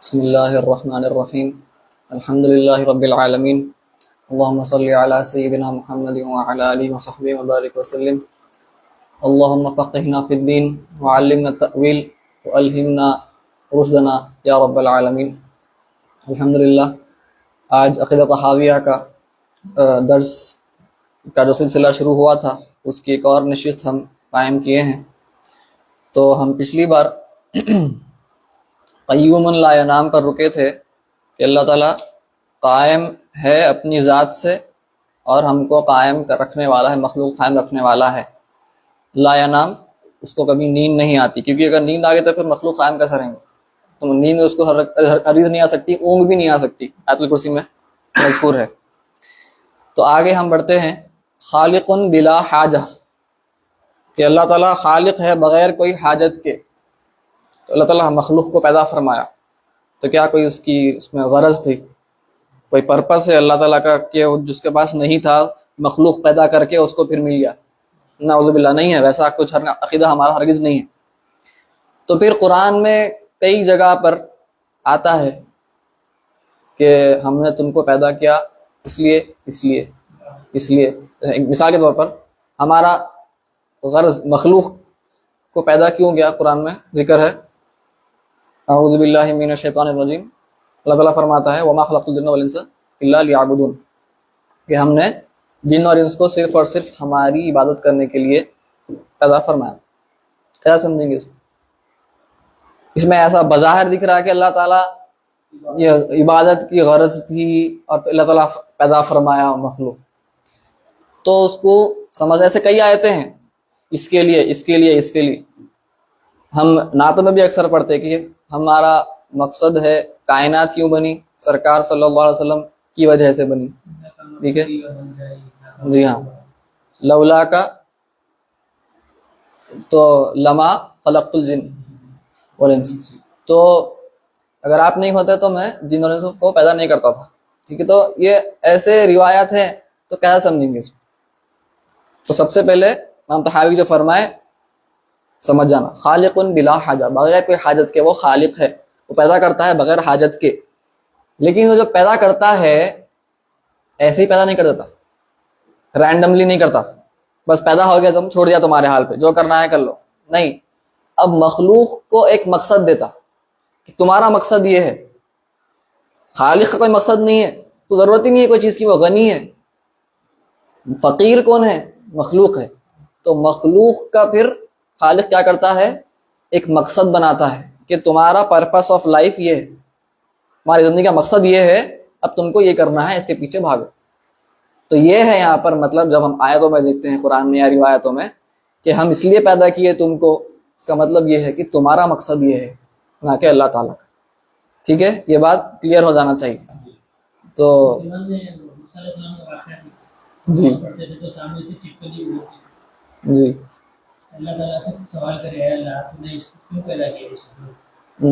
بسم اللہ الرحمن الرحیم الحمد للہ رب العالمین اللہم صلی علی سیدنا محمد وعلی آلہ وصحبہ وبارک وسلم اللہم فقہنا فی الدین وعلمنا التأویل والہمنا رشدنا یا رب العالمین۔ الحمدللہ آج عقیدہ طحاویہ کا درس کا جو سلسلہ شروع ہوا تھا اس کی ایک اور نشست ہم قائم کیے ہیں۔ تو ہم پچھلی بار قیوم لا ینام پر رکے تھے کہ اللہ تعالیٰ قائم ہے اپنی ذات سے اور ہم کو قائم رکھنے والا ہے، مخلوق قائم رکھنے والا ہے۔ لا ینام اس کو کبھی نیند نہیں آتی، کیونکہ اگر نیند آ گئی تو پھر مخلوق قائم کیسے رہیں گے؟ تو نیند اس کو ہرگز نہیں آ سکتی، اونگ بھی نہیں آ سکتی، آیت الکرسی میں مذکور ہے۔ تو آگے ہم بڑھتے ہیں، خالق بلا حاجہ، کہ اللہ تعالیٰ خالق ہے بغیر کوئی حاجت کے۔ تو اللہ تعالیٰ مخلوق کو پیدا فرمایا تو کیا کوئی اس میں غرض تھی، کوئی پرپس ہے اللہ تعالیٰ کا کہ جس کے پاس نہیں تھا مخلوق پیدا کر کے اس کو پھر مل گیا؟ نعوذ باللہ، نہیں ہے، ویسا کچھ عقیدہ ہمارا ہرگز نہیں ہے۔ تو پھر قرآن میں کئی جگہ پر آتا ہے کہ ہم نے تم کو پیدا کیا اس لیے مثال کے طور پر ہمارا غرض مخلوق کو پیدا کیوں کیا، قرآن میں ذکر ہے، اعوذ باللہ من الشیطان الرجیم، اللہ تعالیٰ فرماتا ہے وما خلقت الجن والانس الا لیعبدون، کہ ہم نے جن اور انس کو صرف اور صرف ہماری عبادت کرنے کے لیے پیدا فرمایا۔ کیا سمجھیں گے اس میں ایسا بظاہر دکھ رہا ہے کہ اللہ تعالیٰ یہ عبادت کی غرض تھی اور اللہ تعالیٰ پیدا فرمایا مخلوق، تو اس کو سمجھ، ایسے کئی آیتیں ہیں اس کے لیے ہم نعتوں میں بھی اکثر پڑھتے کہ ہمارا مقصد ہے کائنات کیوں بنی، سرکار صلی اللہ علیہ وسلم کی وجہ سے بنی، ٹھیک ہے، جی ہاں، لولا کا تو لما خلقت الجن والانس، تو اگر آپ نہیں ہوتے تو میں جن اور انس کو پیدا نہیں کرتا تھا، ٹھیک ہے۔ تو یہ ایسے روایات ہیں، تو کیا سمجھیں گے اس کو؟ تو سب سے پہلے امام طحاوی جو فرمائے سمجھ جانا، خالق بلا حاجہ، بغیر کوئی حاجت کے وہ خالق ہے، وہ پیدا کرتا ہے بغیر حاجت کے، لیکن وہ جو پیدا کرتا ہے ایسے ہی پیدا نہیں کر دیتا، رینڈملی نہیں کرتا، بس پیدا ہو گیا تم چھوڑ دیا تمہارے حال پہ، جو کرنا ہے کر لو، نہیں، اب مخلوق کو ایک مقصد دیتا کہ تمہارا مقصد یہ ہے۔ خالق کا کوئی مقصد نہیں ہے، تو ضرورت ہی نہیں ہے کوئی چیز کی، وہ غنی ہے۔ فقیر کون ہے؟ مخلوق ہے۔ تو مخلوق کا پھر خالق کیا کرتا ہے؟ ایک مقصد بناتا ہے کہ تمہارا پرپس آف لائف یہ ہے، تمہاری زندگی کا مقصد یہ ہے، اب تم کو یہ کرنا ہے، اس کے پیچھے بھاگو۔ تو یہ ہے یہاں پر مطلب، جب ہم آیتوں میں دیکھتے ہیں قرآن میں یا روایتوں میں کہ ہم اس لیے پیدا کیے تم کو، اس کا مطلب یہ ہے کہ تمہارا مقصد یہ ہے، نہ کہ اللہ تعالیٰ کا، ٹھیک ہے، یہ بات کلیئر ہو جانا چاہیے۔ تو جی جی اللہ تعالیٰ سے سوال کرے، اے اللہ تو نے اس کو کیوں پیدا کیا، اس کو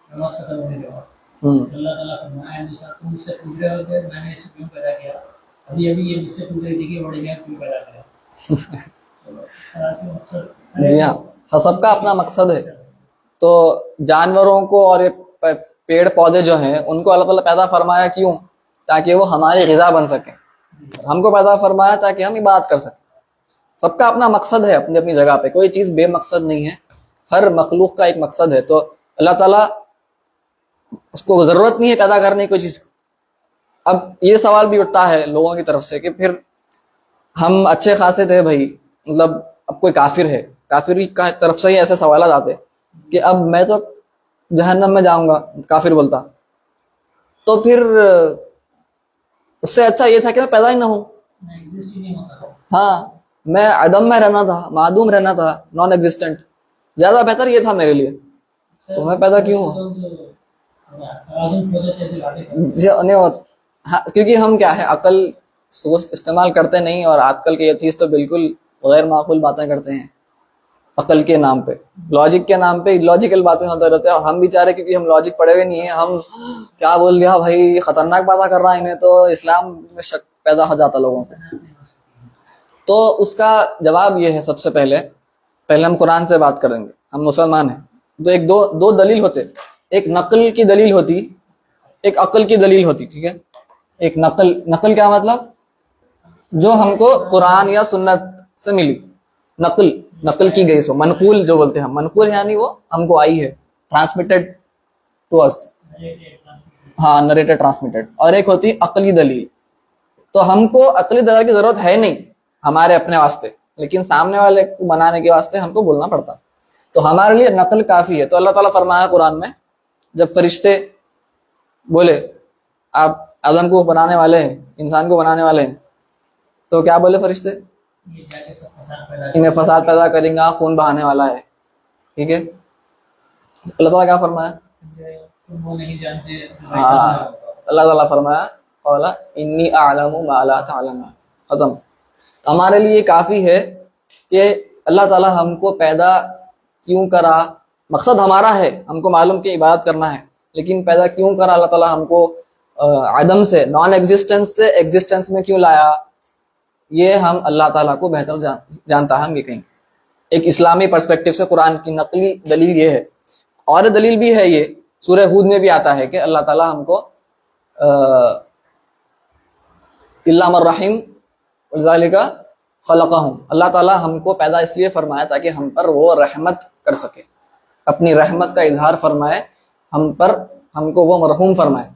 نماز ختم ہونے کے بعد اللہ تعالیٰ فرمایا تم مجھ سے پوچھ رہے ہو کہ میں نے اسے کیوں پیدا کیا، ابھی یہ مجھ سے پوچھ رہی تھی کہ بڑے میں کیوں پیدا کیا۔ جی ہاں، سب کا اپنا مقصد ہے۔ تو جانوروں کو اور یہ پیڑ پودے جو ہیں ان کو اللہ تعالیٰ پیدا فرمایا کیوں؟ تاکہ وہ ہماری غذا بن سکیں۔ ہم کو پیدا فرمایا تاکہ ہم عبادت کر سکیں۔ سب کا اپنا مقصد ہے اپنی اپنی جگہ پہ، کوئی چیز بے مقصد نہیں ہے، ہر مخلوق کا ایک مقصد ہے۔ تو اللہ تعالیٰ اس کو ضرورت نہیں ہے پیدا کرنے کی کوئی چیز۔ اب یہ سوال بھی اٹھتا ہے لوگوں کی طرف سے کہ پھر ہم اچھے خاصے تھے بھائی، مطلب اب کوئی کافر ہے، کافر کی طرف سے ہی ایسے سوالات آتے کہ اب میں تو جہنم میں جاؤں گا، کافر بولتا، تو پھر اس سے اچھا یہ تھا کہ میں پیدا ہی نہ ہوں، ہاں، میں عدم میں رہنا تھا، معدوم رہنا تھا، نان ایگزسٹنٹ، زیادہ بہتر یہ تھا میرے لیے، تو میں پیدا کیوں ہوں؟ کیونکہ ہم کیا ہے، عقل سوچ استعمال کرتے نہیں، اور آج کل کے ایتھیسٹ تو بالکل غیر معقول باتیں کرتے ہیں عقل کے نام پہ، لاجک کے نام پہ لاجیکل باتیں ہوتے رہتے ہیں، اور ہم بیچارے کیونکہ ہم لاجک پڑھے ہوئے نہیں ہیں، ہم کیا بول دیا بھائی، خطرناک باتیں کر رہا ہے انہیں، تو اسلام میں شک پیدا ہو جاتا لوگوں کو۔ تو اس کا جواب یہ ہے، سب سے پہلے ہم قرآن سے بات کریں گے، ہم مسلمان ہیں، تو ایک دو دلیل ہوتے ایک نقل کی دلیل ہوتی، ایک عقل کی دلیل ہوتی، ٹھیک ہے. ایک نقل کیا مطلب؟ جو ہم کو قرآن یا سنت سے ملی، نقل کی گئی، سو منقول جو بولتے ہیں ہم، منقول یعنی وہ ہم کو آئی ہے، ٹرانسمیٹڈ ٹو اس، ہاں نریٹڈ ٹرانسمیٹڈ. اور ایک ہوتی عقلی دلیل. تو ہم کو عقلی دلیل کی ضرورت ہے نہیں ہمارے اپنے واسطے، لیکن سامنے والے کو بنانے کے واسطے ہم کو بولنا پڑتا، تو ہمارے لیے نقل کافی ہے. تو اللہ تعالیٰ فرمایا قرآن میں، جب فرشتے بولے آپ آدم کو بنانے والے ہیں، انسان کو بنانے والے ہیں، تو کیا بولے فرشتے؟ انہیں فساد پیدا کریں گا، خون بہانے والا ہے. ٹھیک ہے، اللہ تعالیٰ کیا فرمایا؟ ہاں، اللہ تعالیٰ فرمایا قال انی اعلم ما لا تعلمون، ختم. ہمارے لیے کافی ہے کہ اللہ تعالیٰ ہم کو پیدا کیوں کرا. مقصد ہمارا ہے، ہم کو معلوم کہ عبادت کرنا ہے، لیکن پیدا کیوں کرا اللہ تعالیٰ ہم کو؟ عدم سے، نان ایگزسٹنس سے ایگزسٹنس میں کیوں لایا؟ یہ ہم اللہ تعالیٰ کو بہتر جانتا ہے. ہم یہ کہیں گے ایک اسلامی پرسپیکٹو سے قرآن کی نقلی دلیل یہ ہے. اور دلیل بھی ہے، یہ سورہ ہود میں بھی آتا ہے کہ اللہ تعالیٰ ہم کو الا من رحم ولذالک خلقہم، اللہ تعالیٰ ہم کو پیدا اس لیے فرمایا تاکہ ہم پر وہ رحمت کر سکے، اپنی رحمت کا اظہار فرمائے ہم پر، ہم کو وہ مرحوم فرمائے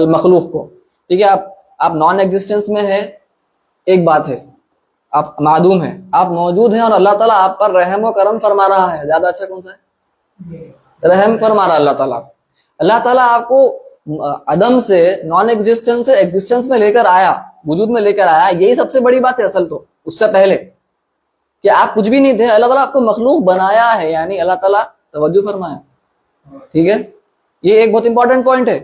مخلوق کو. ٹھیک ہے، آپ نان ایگزسٹنس میں ہے، ایک بات ہے، آپ معدوم ہیں، آپ موجود ہیں، اور اللہ تعالیٰ آپ پر رحم و کرم فرما رہا ہے. زیادہ اچھا کون سا ہے؟ رحم فرما رہا اللہ تعالیٰ. اللہ تعالیٰ آپ کو عدم سے، نان ایگزسٹنس سے ایگزسٹنس میں لے کر آیا، وجود میں لے کر آیا. یہی سب سے بڑی بات ہے اصل تو. اس سے پہلے کہ آپ کچھ بھی نہیں تھے، اللہ تعالیٰ آپ کو مخلوق بنایا ہے، یعنی اللہ تعالیٰ توجہ فرمایا. ٹھیک ہے، یہ ایک بہت امپورٹنٹ پوائنٹ ہے.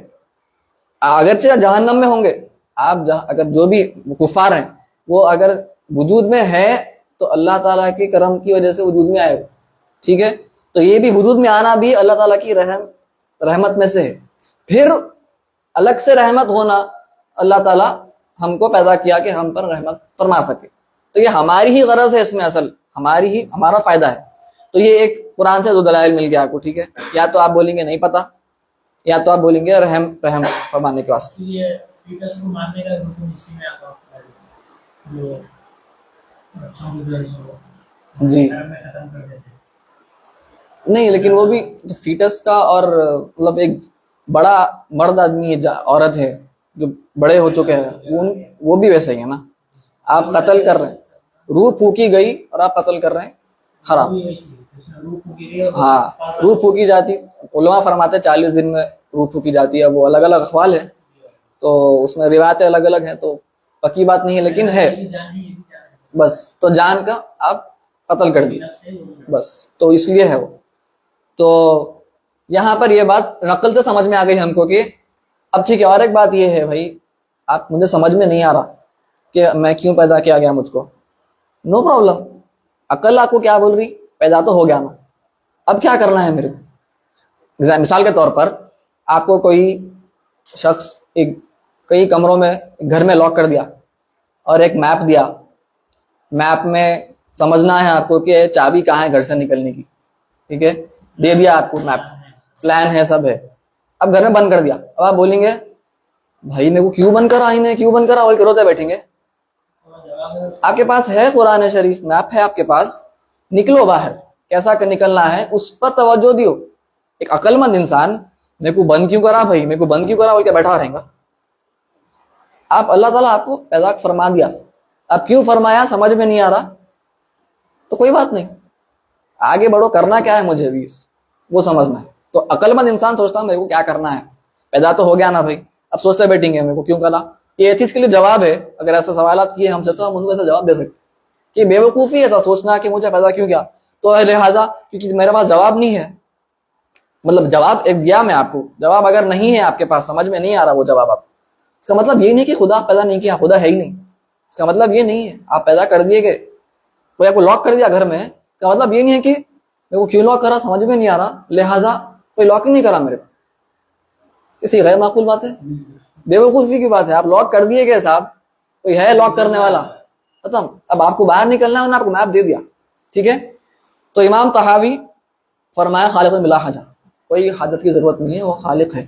اگرچہ جہنم میں ہوں گے آپ، اگر جو بھی کفار ہیں وہ اگر وجود میں ہے تو اللہ تعالیٰ کے کرم کی وجہ سے وجود میں آئے. ٹھیک ہے، تو یہ بھی وجود میں آنا بھی اللہ تعالیٰ کی رحمت میں سے ہے. پھر الگ سے رحمت ہونا، اللہ تعالیٰ ہم کو پیدا کیا کہ ہم پر رحمت فرما سکے. تو یہ ہماری ہی غرض ہے، اس میں اصل ہمارا فائدہ ہے. تو یہ ایک قرآن سے دو دلائل مل گیا آپ کو. ٹھیک ہے، یا تو آپ بولیں گے نہیں پتا، یا تو آپ بولیں گے رحم فرمانے کے واسطے. جی نہیں، لیکن وہ بھی فیٹس کا، اور مطلب ایک بڑا مرد آدمی عورت ہے جو بڑے ہو چکے ہیں، وہ بھی ویسے ہی ہے نا. آپ قتل کر رہے ہیں، روح پھونکی گئی اور آپ قتل کر رہے ہیں، حرام. ہاں، روح پھونکی جاتی، علماء فرماتے 40 دن میں روح پھونکی جاتی ہے. وہ الگ الگ اقوال ہے، تو اس میں روایتیں الگ الگ ہیں، تو پکی بات نہیں ہے، لیکن ہے. بس تو جان کا آپ قتل کر دی، بس تو اس لیے ہے وہ. تو یہاں پر یہ بات نقل سے سمجھ میں آ گئی ہم کو کہ اب ٹھیک ہے. اور ایک بات یہ ہے بھائی، آپ مجھے سمجھ میں نہیں آ رہا کہ میں کیوں پیدا کیا گیا مجھ کو. نو پرابلم، عقل آپ کو کیا بول رہی؟ پیدا تو ہو گیا نا، اب کیا کرنا ہے میرے کو؟ مثال کے طور پر آپ کو کوئی شخص کئی کمروں میں گھر میں لاک کر دیا اور ایک میپ دیا. میپ میں سمجھنا ہے آپ کو کہ چابی کہاں ہے گھر سے نکلنے کی. ٹھیک ہے، دے دیا آپ کو میپ، پلان ہے، سب ہے. اب گھر میں بند کر دیا. اب آپ بولیں گے بھائی میرے کو کیوں بند کرا، انہیں کیوں بند کرا، بول کے روتے بیٹھیں گے. آپ کے پاس ہے قرآن شریف، میپ ہے آپ کے پاس، نکلو باہر، کیسا نکلنا ہے اس پر توجہ دیو. ایک عقل مند انسان میرے کو بند کیوں کرا بھائی، میرے کو بند کیوں کرا بول کے بیٹھا رہے گا. آپ اللہ تعالیٰ آپ کو پیدا فرما دیا، اب کیوں فرمایا سمجھ میں نہیں آ رہا تو کوئی بات نہیں، آگے بڑھو. کرنا کیا ہے مجھے بھی وہ سمجھنا ہے. تو عقل مند انسان سوچتا ہے میرے کو کیا کرنا ہے، پیدا تو ہو گیا نا بھائی، اب سوچتے بیٹھیں گے میرے کو کیوں کرا. یہ ایتھیس کے لیے جواب ہے. اگر ایسے سوالات کیے ہم سے تو ہم ان کو ایسا جواب دے سکتے کہ بے وقوفی ایسا سوچنا کہ مجھے پیدا کیوں کیا. تو لہٰذا کیونکہ میرے پاس جواب نہیں ہے، مطلب جواب ایک دیا میں آپ کو، جواب اگر نہیں ہے آپ کے پاس، سمجھ میں نہیں آ رہا وہ جواب آپ، اس کا مطلب یہ نہیں کہ خدا پیدا نہیں کیا، خدا ہے ہی نہیں. اس کا مطلب یہ نہیں ہے آپ پیدا کر دیے گئے، کوئی آپ کو لاک کر دیا گھر میں، اس کا مطلب یہ نہیں ہے کہ میرے کو کیوں لاک کرا سمجھ میں نہیں آ رہا لہٰذا کوئی لاک ہی نہیں کرا میرے کو. اسی غیر معقول بات ہے، بے وقوفی کی بات ہے. آپ لاک کر دیے گئے صاحب، کوئی ہے لاک کرنے والا، ختم. اب آپ کو باہر نکلنا ہے، انہوں نے آپ کو میپ دے دیا. ٹھیک ہے، تو امام طحاوی فرمایا خالق بلا حاجہ، کوئی حاجت کی ضرورت نہیں ہے, وہ خالق ہے.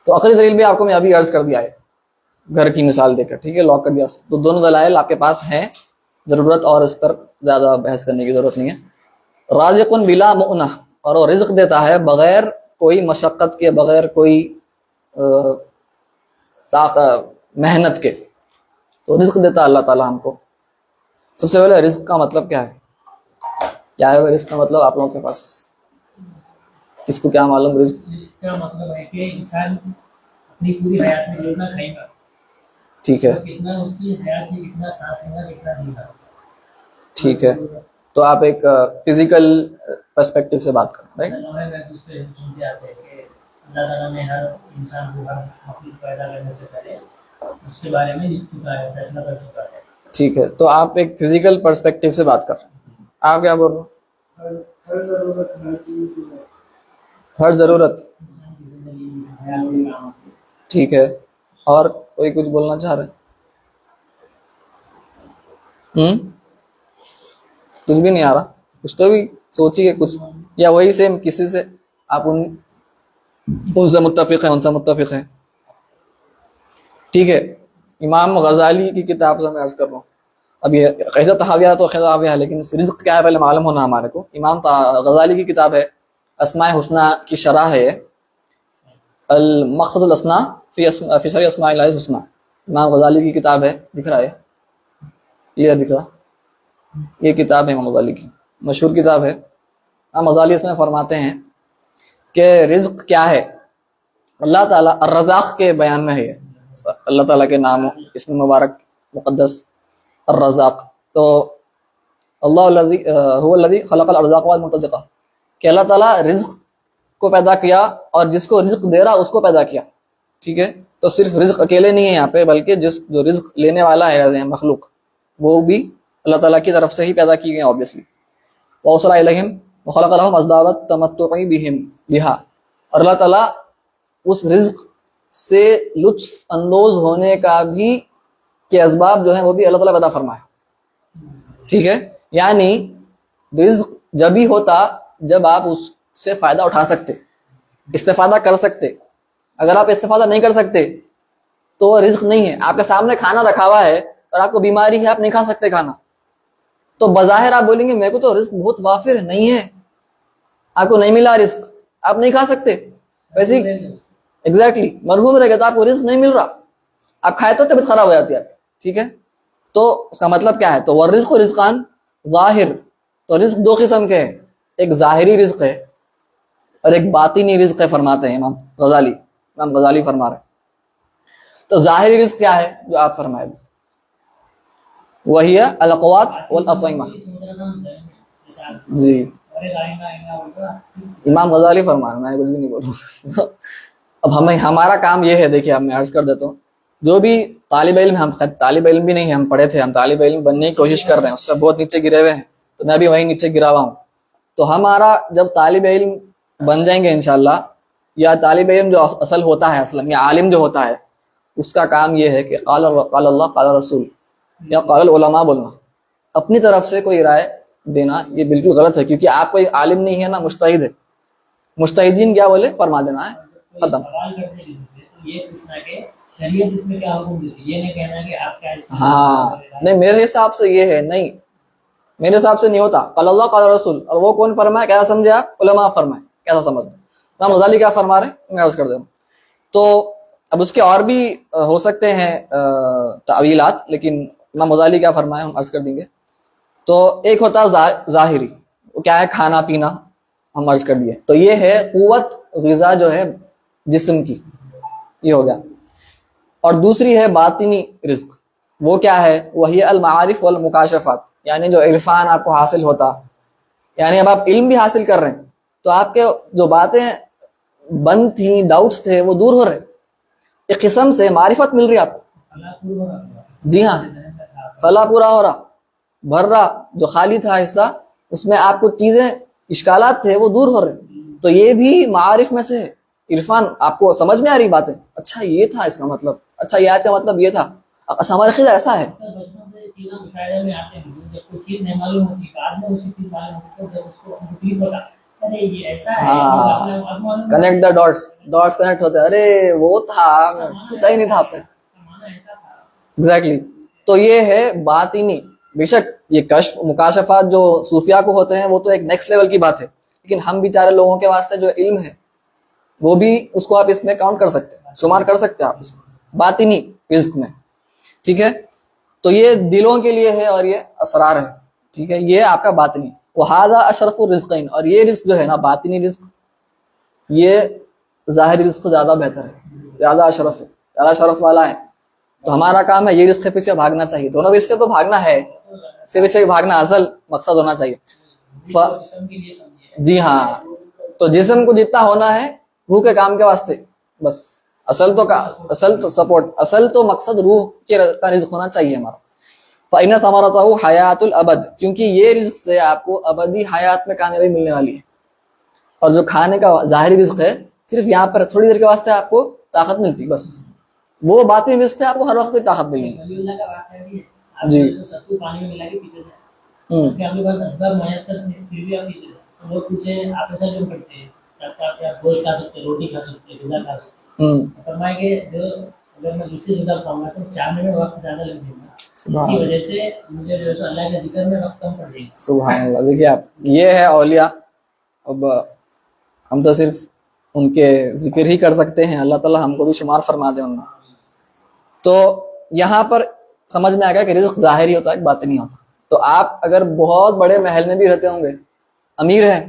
تو عقلی دلیل بھی آپ کو میں ابھی عرض کر دیا ہے, گھر کی مثال دے کر, ٹھیک ہے, لاک کر دیا. تو دونوں دلائل آپ کے پاس ہیں, ضرورت اور اس پر زیادہ بحث کرنے کی ضرورت نہیں ہے. رازق بلا مؤنہ, اور وہ رزق دیتا ہے بغیر کوئی مشقت کے, بغیر کوئی محنت کے. تو رزق دیتا ہے اللہ تعالیٰ ہم کو. سب سے پہلے رزق کا مطلب کیا ہے؟ کیا ہے رزق کا مطلب آپ لوگوں کے پاس؟ کس کو کیا معلوم رزق؟ جس کا مطلب ہے کہ انسان اپنی پوری حیات میں جتنا کھائے گا, ٹھیک ہے, کتنا اس کی حیات میں کتنا سانس لے گا, کتنا جیے گا. ٹھیک ہے. تو آپ ایک فزیکل پرسپیکٹو سے بات کر رہے ہیں, اللہ میں دوسرے سنتے آتے ہیں کہ اللہ تعالیٰ نے ہر انسان کو, ہر مخلوق پیدا کرنے سے پہلے اس کے بارے میں لکھ چکا ہے, فیصلہ کر چکا ہے. ٹھیک ہے. تو آپ ایک فزیکل پرسپیکٹو سے بات کر رہے ہیں, آپ کیا بول رہے ہیں؟ ہر ضرورت, ہر چیز, ہر ضرورت, انسان کی زندگی میں حیات میں کام آتی ہے. ٹھیک ہے. اور کوئی کچھ بولنا چاہ رہے ہیں؟ کچھ بھی نہیں آ رہا, کچھ تو بھی سوچیے کچھ, یا وہی سیم کسی سے آپ ان سے متفق ہیں, ان سے متفق ہیں. ٹھیک ہے. امام غزالی کی کتاب سے میں عرض کر رہا ہوں. اب یہ قیصہ تحاویہ تو خیر ہے, لیکن رزق کیا ہے پہلے معلوم ہونا ہمارے کو. امام غزالی کی کتاب ہے اسماء حسنہ کی شرح ہے, المقصد الاسنا فی شرح اسماء اللہ الحسنى. امام غزالی کی کتاب ہے, دکھ رہا ہے, یہ دکھ رہا, یہ کتاب ہے امام غزالی کی, مشہور کتاب ہے. امام غزالی اس میں فرماتے ہیں کہ رزق کیا ہے. اللہ تعالیٰ الرزاق کے بیان میں ہے, اللہ تعالیٰ کے نام اس میں مبارک مقدس الرزاق. تو اللہ الذی هو الذی خلق الارزاق والمرتزقہ, کہ اللہ تعالیٰ رزق کو پیدا کیا اور جس کو رزق دے رہا اس کو پیدا کیا. ٹھیک ہے. تو صرف رزق اکیلے نہیں ہے یہاں پہ, بلکہ جو رزق لینے والا ہے مخلوق, وہ بھی اللہ تعالیٰ کی طرف سے ہی پیدا کی گئے اوبیسلی. وَأَوْصَلَ إِلَيْهِمْ وَخَلَقَ لَهُمْ أَسْبَابَ التَّمَتُّعِ بِهَا, اور اللہ تعالیٰ اس رزق سے لطف اندوز ہونے کا بھی کے اسباب جو ہیں وہ بھی اللہ تعالیٰ پیدا فرمائے. ٹھیک ہے. یعنی رزق جب ہی ہوتا جب آپ اس سے فائدہ اٹھا سکتے, استفادہ کر سکتے. اگر آپ استفادہ نہیں کر سکتے تو رزق نہیں ہے. آپ کے سامنے کھانا رکھا ہوا ہے اور آپ کو بیماری ہے, آپ نہیں کھا سکتے کھانا, تو بظاہر آپ بولیں گے میرے کو تو رزق بہت وافر نہیں ہے, آپ کو نہیں ملا رزق, آپ نہیں کھا سکتے. ویسے ایگزیکٹلی مرحوم رہ گیا تو آپ کو رزق نہیں مل رہا, آپ کھائے تو طبیعت خراب ہو جاتی ہے. ٹھیک ہے. تو اس کا مطلب کیا ہے؟ تو والرزق رزقان ظاہر, تو رزق دو قسم کے ہیں, ایک ظاہری رزق ہے اور ایک باطنی رزق ہے, فرماتے ہیں امام غزالی فرما رہے ہیں. تو ظاہری رزق کیا ہے جو آپ فرمائے؟ وہی ہے القوات والاطعمہ. جی امام غزالی فرما رہے ہیں, میں کچھ بھی نہیں بول رہا ہوں. اب ہمارا کام یہ ہے, دیکھیے اب میں عرض کر دیتا ہوں, جو بھی طالب علم, ہم طالب علم بھی نہیں, ہم پڑھے تھے, ہم طالب علم بننے کی کوشش کر رہے ہیں, اس سے بہت نیچے گرے ہوئے ہیں, تو میں بھی وہیں نیچے گرا ہوا ہوں. تو ہمارا جب طالب علم بن جائیں گے انشاءاللہ, یا طالب علم جو اصل ہوتا ہے, اصل میں عالم جو ہوتا ہے, اس کا کام یہ ہے کہ قال اللہ قال رسول یا قال العلماء بولنا, اپنی طرف سے کوئی رائے دینا یہ بالکل غلط ہے, کیونکہ آپ کوئی عالم نہیں ہے نا, مجتہد ہے. مجتہدین کیا بولے فرما دینا ہے, ختم. ہاں نہیں, میرے حساب سے یہ ہے نہیں, میرے حساب سے نہیں ہوتا. قال اللہ قال رسول, اور وہ کون فرمائے, کیسا سمجھے آپ؟ علماء فرمائے, کیسا سمجھ؟ امام غزالی کیا فرما رہے ہیں, میں عرض کر دوں. تو اب اس کے اور بھی ہو سکتے ہیں تعویلات, لیکن امام غزالی کیا فرمائے ہم عرض کر دیں گے. تو ایک ہوتا ہے ظاہری, وہ کیا ہے, کھانا پینا, ہم عرض کر دیے. تو یہ ہے قوت غذا جو ہے جسم کی, یہ ہو گیا. اور دوسری ہے باطنی رزق, وہ کیا ہے, وہی المعارف والمکاشفات, یعنی جو عرفان آپ کو حاصل ہوتا, یعنی اب آپ علم بھی حاصل کر رہے ہیں تو آپ کے جو باتیں بند تھیں, ڈاؤٹس تھے, وہ دور ہو رہے, ایک قسم سے معرفت مل رہی آپ کو. جی ہاں, فلا پورا ہو رہا, بھر رہا, جو خالی تھا حصہ اس میں آپ کو چیزیں اشکالات تھے وہ دور ہو رہے. تو یہ بھی معارف میں سے عرفان, آپ کو سمجھ میں آ رہی باتیں, اچھا یہ تھا اس کا مطلب, اچھا یہ آیت کا مطلب یہ تھا, اچھا ہمارا خیال ایسا ہے. ارے یہ ایسا ہے ہاں کنیکٹ دا ڈاٹس کنیکٹ ہوتے ہیں. ارے وہ تھا میں سوچا ہی نہیں تھا آپ نے. ایسا تھا. ایگزیکٹلی. تو یہ ہے باطنی. بے شک یہ کشف مکاشفات جو صوفیاء کو ہوتے ہیں وہ تو ایک نیکسٹ لیول کی بات ہے, لیکن ہم بیچارے لوگوں کے واسطے جو علم ہے وہ بھی اس کو آپ اس میں کاؤنٹ کر سکتے ہیں, شمار کر سکتے ہیں آپ اس میں باطنی رزق میں. ٹھیک ہے, تو یہ دلوں کے لیے ہے اور یہ اسرار ہے. ٹھیک ہے, یہ آپ کا باطنی. وہذا اشرف الرزقین, اور یہ رزق جو ہے نا باطنی رزق یہ ظاہری رزق سے زیادہ بہتر ہے, زیادہ اشرف ہے, زیادہ شرف والا ہے. تو ہمارا کام ہے یہ رزق کے پیچھے بھاگنا چاہیے. دونوں رزق کے تو بھاگنا ہے, اس کے پیچھے بھاگنا اصل مقصد ہونا چاہیے. جی ہاں, تو جسم کو جتنا ہونا ہے روح کے کام کے واسطے بس. اصل تو سپورٹ, اصل تو مقصد روح کا رزق ہونا چاہیے ہمارا. فإن ثمرته حیات الابد, کیونکہ یہ رزق سے آپ کو ابدی حیات میں کامیابی ملنے والی ہے. اور جو کھانے کا ظاہری رزق ہے صرف یہاں پر تھوڑی دیر کے واسطے آپ کو طاقت ملتی بس, وہ باطنی رزق سے آپ کو ہر وقت طاقت ملے گی. جی پانی میں ملا کے پیتے تھے, آپ کے پاس اسباب میسر تھے پھر بھی آپ پیتے تھے. لوگ پوچھے آپ ایسا کیوں کرتے ہیں, آپ گوشت کھا سکتے, روٹی کھا سکتے, غذا کھا سکتے. فرمائے کہ جو اگر میں دوسری غذا کھاؤں گا تو 4 منٹ میں وقت زیادہ لگ جائے گا, اس کی وجہ سے مجھے جو ہے اللہ کے ذکر میں وقت کم پڑ جائے گا. سبحان اللہ. دیکھیے آپ, یہ ہے اولیاء. اب ہم تو صرف ان کے ذکر ہی کر سکتے ہیں, اللہ تعالیٰ ہم کو بھی شمار فرما دے ان میں. تو یہاں پر سمجھ میں آ گیا کہ رزق ظاہری ہوتا ہے باطنی ہوتا ہے. تو آپ اگر بہت بڑے محل میں بھی رہتے ہوں گے, امیر ہیں,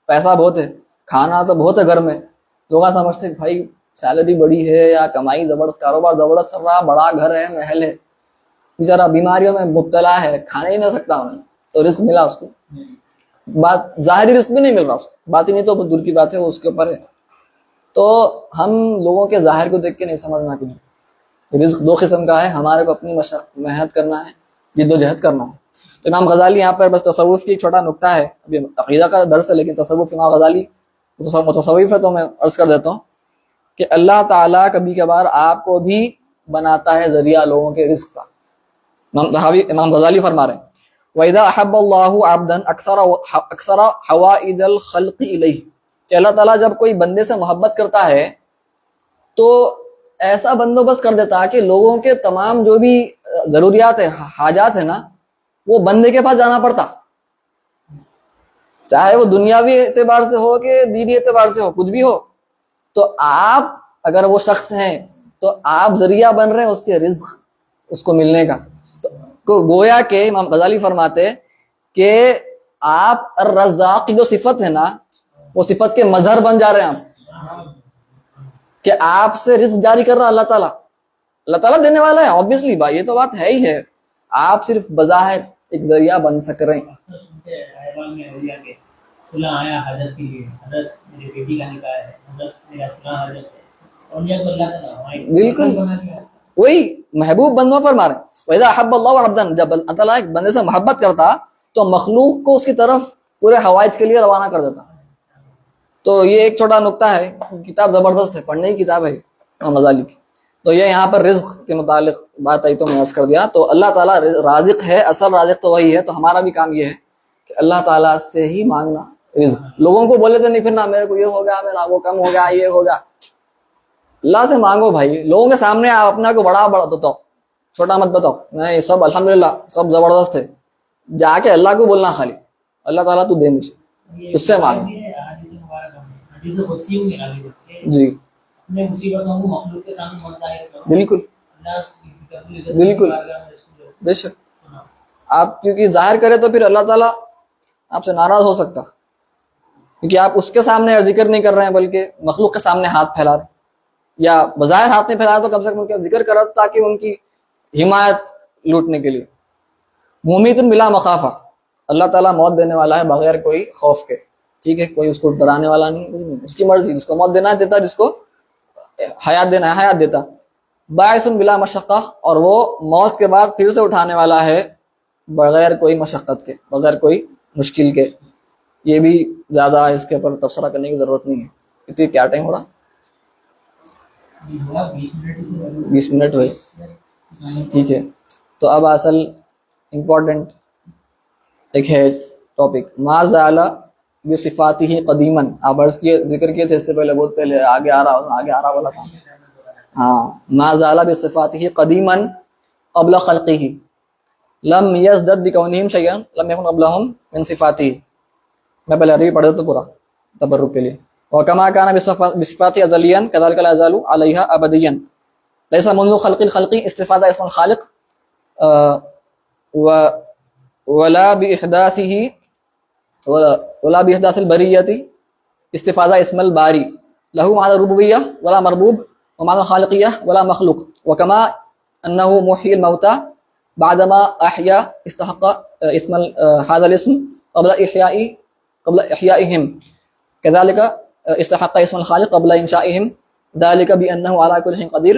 پیسہ بہت ہے, کھانا تو بہت ہے گھر میں, لوگ سمجھتے ہیں بھائی سیلری بڑی ہے یا کمائی زبردست, کاروبار زبردست چل رہا, بڑا گھر ہے, محل ہے, بیچارہ بیماریوں میں مبتلا ہے, کھانے ہی نہیں سکتا انہیں, تو رزق ملا اس کو. بات ظاہری رزق بھی نہیں مل رہا اس کو, باطنی تو دور کی بات ہے, وہ اس کے اوپر ہے. تو ہم لوگوں کے ظاہر کو دیکھ کے نہیں سمجھنا کہ رزق 2 قسم کا ہے, ہمارے کو اپنی محنت کرنا ہے, جد و جہد کرنا ہے. تو امام غزالی یہاں پر بس تصوف کی ایک چھوٹا نقطہ ہے, ابھی عقیدہ کا درس ہے لیکن تصوف امام غزالی متصوف ہے, تو میں عرض کر دیتا ہوں کہ اللہ تعالیٰ کبھی کبھار آپ کو بھی بناتا ہے ذریعہ لوگوں کے رزق کا. امام غزالی فرما رہے ہیں وَإِذَا أَحَبَّ اللَّهُ عَبْدًا أَكْثَرَ حَوَائِجَ الْخَلْقِ إِلَيْهِ, کہ اللہ تعالیٰ جب کوئی بندے سے محبت کرتا ہے تو ایسا بندوبست کر دیتا ہے کہ لوگوں کے تمام جو بھی ضروریات ہے, حاجات ہے نا, وہ بندے کے پاس جانا پڑتا, چاہے وہ دنیاوی اعتبار سے ہو کہ دینی اعتبار سے ہو, کچھ بھی ہو. تو آپ اگر وہ شخص ہیں تو آپ ذریعہ بن رہے ہیں اس کے رزق اس کو ملنے کا. تو گویا کہ امام غزالی فرماتے کہ آپ الرزاق کی جو صفت ہے نا, وہ صفت کے مظہر بن جا رہے ہیں آپ, کہ آپ سے رزق جاری کر رہا اللہ تعالیٰ. اللہ تعالیٰ دینے والا ہے آبویسلی, بھائی یہ تو بات ہے ہی ہے, آپ صرف بظاہر ایک ذریعہ بن سک رہے ہیں. بالکل وہی محبوب بندوں پر مارے. وَإِذَا أَحَبَّ اللَّهُ عَبْدًا, جب اللہ تعالیٰ ایک بندے سے محبت کرتا تو مخلوق کو اس کی طرف پورے حوائج کے لیے روانہ کر دیتا. تو یہ ایک چھوٹا نقطہ ہے, کتاب زبردست ہے, پڑھنے کی کتاب ہے امام غزالی کی. تو یہ یہاں پر رزق کے متعلق بات آئی تو میں عرض کر دیا. تو اللہ تعالیٰ رازق ہے, اصل رازق تو وہی ہے. تو ہمارا بھی کام یہ ہے کہ اللہ تعالیٰ سے ہی مانگنا رزق. لوگوں کو بولے تو نہیں پھرنا میرے کو یہ ہو گیا, میرا وہ کم ہو گیا, یہ ہو گیا. اللہ سے مانگو بھائی. لوگوں کے سامنے آپ اپنا کو بڑا بتاؤ, چھوٹا مت بتاؤ, نہیں سب الحمدللہ سب زبردست ہے. جا کے اللہ کو بولنا خالی, اللہ تعالیٰ تو دے مجھے, اس سے مانگو. جی بالکل بالکل بے شک. آپ کیونکہ ظاہر کرے تو پھر اللہ تعالیٰ آپ سے ناراض ہو سکتا, کیونکہ آپ اس کے سامنے ذکر نہیں کر رہے ہیں بلکہ مخلوق کے سامنے ہاتھ پھیلا رہے, یا بظاہر ہاتھ نہیں پھیلا رہے تو کم سے کم ان کا ذکر کرو تاکہ ان کی حمایت لوٹنے کے لیے. ممیت بلا مخافہ, اللہ تعالیٰ موت دینے والا ہے بغیر کوئی خوف کے. ٹھیک ہے, کوئی اس کو ڈرانے والا نہیں, اس کی مرضی, جس کو موت دینا ہے دیتا, جس کو حیات دینا ہے حیات دیتا. باعث بلا مشقہ, اور وہ موت کے بعد پھر سے اٹھانے والا ہے بغیر کوئی مشقت کے, بغیر کوئی مشکل کے. یہ بھی زیادہ اس کے اوپر تبصرہ کرنے کی ضرورت نہیں ہے. اتنی کیا ٹائم ہو رہا, 20 منٹ ہوئے. ٹھیک ہے, تو اب اصل امپورٹنٹ ایک ہے ٹاپک, ما زال بصفاته قدیما. آپ عرض کیے ذکر کیے تھے اس سے پہلے، بہت پہلے، آگے آ رہا والا تھا. ہاں، ما زال بصفاته قدیما قبل خلقه لم يزدد بكونهم شيئا لم يكن قبلهم من صفاته. میں پہلے عربی پڑھ دیتا پورا تبرک کے لیے. وكما كان بصفاته ازليا كذلك لا يزال عليها ابديا. ليس منذ خلق الخلق استفاد اسم الخالق ولا باحداثه ولا باحداث البريه استفاد اسم الباري. له معنى الربوبيه ولا مربوب، ومعنى الخالقيه ولا مخلوق. وكما انه محيي الموتى بعدما احيا استحق اسم هذا الاسم قبل احيائهم، كذلك استحق اسم الخالق قبل انشائهم، ذلك بانه على كل شيء قدير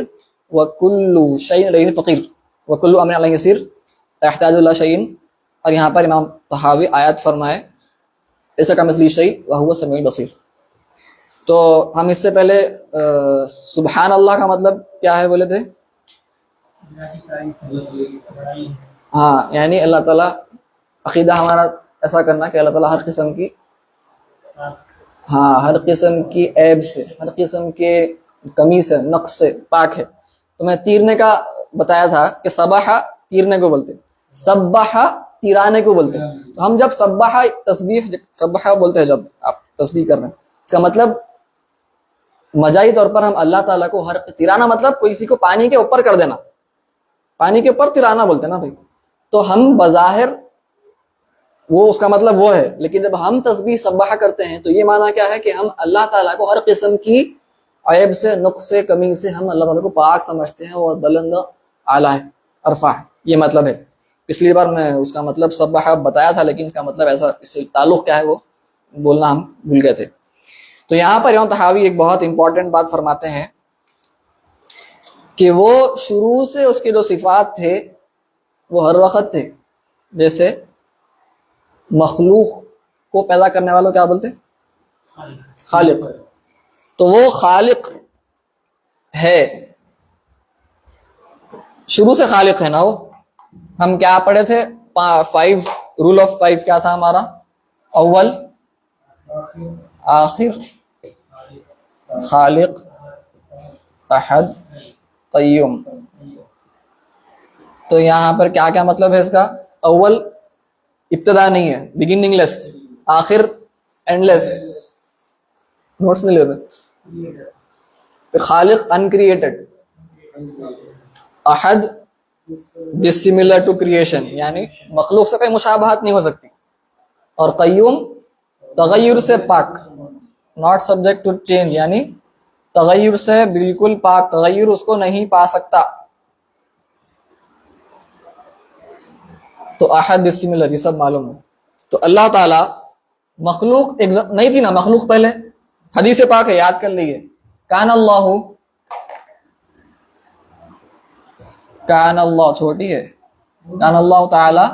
وكل شيء اليه فقير وكل امر عليه يسير لا يحتاج الى شيء. اور یہاں پر امام طحاوی آیت فرمائے ایسا کمثلی شیء وهو السمیع البصیر. تو ہم اس سے پہلے سبحان اللہ کا مطلب کیا ہے بولے تھے؟ ہاں، یعنی اللہ تعالیٰ، عقیدہ ہمارا ایسا کرنا کہ اللہ تعالیٰ ہر قسم کی، ہر قسم کی عیب سے، ہر قسم کے کمی سے، نقص سے پاک ہے. تو میں تیرنے کا بتایا تھا کہ سبح تیرنے کو بولتے، سبح تیرانے کو بولتے. تو ہم جب سبح بولتے ہیں، جب آپ تسبیح کر رہے ہیں، اس کا مطلب مجازی طور پر ہم اللہ تعالیٰ کو ہر تیرانا، مطلب کسی کو پانی کے اوپر کر دینا، پانی کے اوپر تیرانا بولتے ہیں نا بھائی. تو ہم بظاہر وہ اس کا مطلب وہ ہے، لیکن جب ہم تسبیح سبح کرتے ہیں تو یہ معنی کیا ہے کہ ہم اللہ تعالیٰ کو ہر قسم کی عیب سے، نقص سے، کمی سے ہم اللہ تعالیٰ کو پاک سمجھتے ہیں، اور بلند اعلیٰ ہے، عرفہ ہے. یہ مطلب ہے. پچھلی بار میں اس کا مطلب سبح بتایا تھا، لیکن اس کا مطلب ایسا، اس سے تعلق کیا ہے وہ بولنا ہم بھول گئے تھے. تو یہاں پر امام طحاوی ایک بہت امپورٹنٹ بات فرماتے ہیں کہ وہ شروع سے اس کے جو صفات تھے وہ ہر وقت تھے. جیسے مخلوق کو پیدا کرنے والوں کیا بولتے؟ خالق. تو وہ خالق ہے، شروع سے خالق ہے نا وہ. ہم کیا پڑھے تھے؟ 5 رول آف 5 کیا تھا ہمارا؟ اول، آخر، خالق، احد، قیوم. تو یہاں پر کیا کیا مطلب ہے اس کا؟ اول ابتدا نہیں ہے، بگننگ لیس. آخر اینڈ لیس، نوٹس میں لے رہے. پھر خالق انکریٹڈ، احد ڈسیملر ٹو کریشن، یعنی مخلوق سے کوئی مشابہت نہیں ہو سکتی. اور قیوم تغیر سے پاک، ناٹ سبجیکٹ ٹو چینج، یعنی تغیر سے بالکل پاک، تغیر اس کو نہیں پا سکتا. تو احد ڈسیملر، یہ سب معلوم ہے. تو اللہ تعالی مخلوق نہیں تھی نا، مخلوق پہلے. حدیث پاک ہے، یاد کر لیجیے. کان اللہ چھوٹی ہے، کان اللہ تعالی،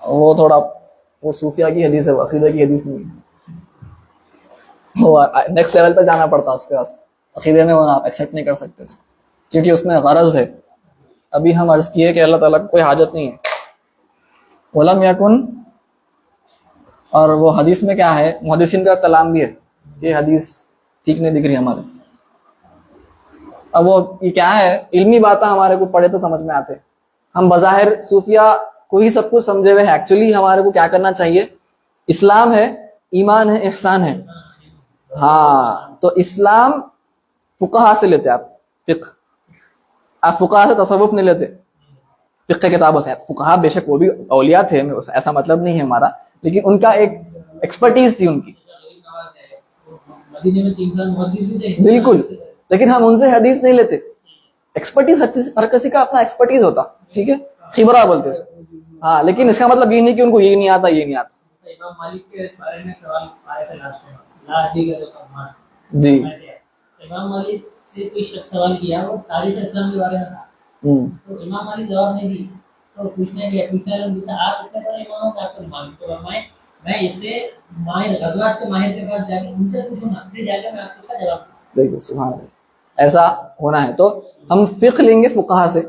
وہ تھوڑا وہ صوفیہ کی حدیث ہے، وہ عقیدہ کی حدیث نہیں ہے. وہ نیکسٹ لیول پہ جانا پڑتا اس کے واسطے. عقیدے میں وہ آپ ایکسیپٹ نہیں کر سکتے اس کو، کیونکہ اس میں غرض ہے. ابھی ہم عرض کیے کہ اللہ تعالیٰ کو کوئی حاجت نہیں ہے. ولم یکن، اور وہ حدیث میں کیا ہے، محدثین کا کلام بھی ہے، یہ حدیث ٹھیک نہیں دکھ رہی ہمارے. اب وہ یہ کیا ہے، علمی باتیں ہمارے کو پڑھے تو سمجھ میں آتے. ہم بظاہر صوفیہ کو ہی سب کچھ سمجھے ہوئے ہیں. ایکچولی ہمارے کو کیا کرنا چاہیے؟ اسلام ہے، ایمان ہے، احسان ہے. ہاں، تو اسلام فقہا سے لیتے آپ، فقہ. آپ فقہا سے تصوف نہیں لیتے، فقہ کتابوں سے. فقہا بے شک وہ بھی اولیاء تھے، ایسا مطلب نہیں ہے ہمارا، لیکن ان کا ایک ایکسپرٹیز تھی ان کی. بالکل، لیکن ہم ان سے حدیث نہیں لیتے. ایکسپرٹیز ہر کسی کا اپنا ایکسپرٹیز ہوتا، ٹھیک ہے، خبرہ بولتے ہیں. ہاں، لیکن اس کا مطلب یہ نہیں کہ ان کو یہ نہیں آتا، یہ نہیں آتا. امام مالک کے بارے میں سوال آیا تھا لاسٹ میں، لا حدیث کا سامان. جی، امام مالک سے کوئی شخص سوال کیا، وہ تاریخ اسلام کے بارے میں تھا. تو امام مالک جواب نہیں دی. تو پوچھنے گیا، آپ اتنے بڑے امام ہو، آپ کو معلوم. تو میں اسے ماہر غزوات کے ماہر کے پاس جا کے ان سے پوچھوں نا، پھر جا کے میں آپ کو اس کا جواب دوں. دیکھیے سبحان اللہ، ایسا ہونا ہے. تو ہم فقہ لیں گے فقہا سے،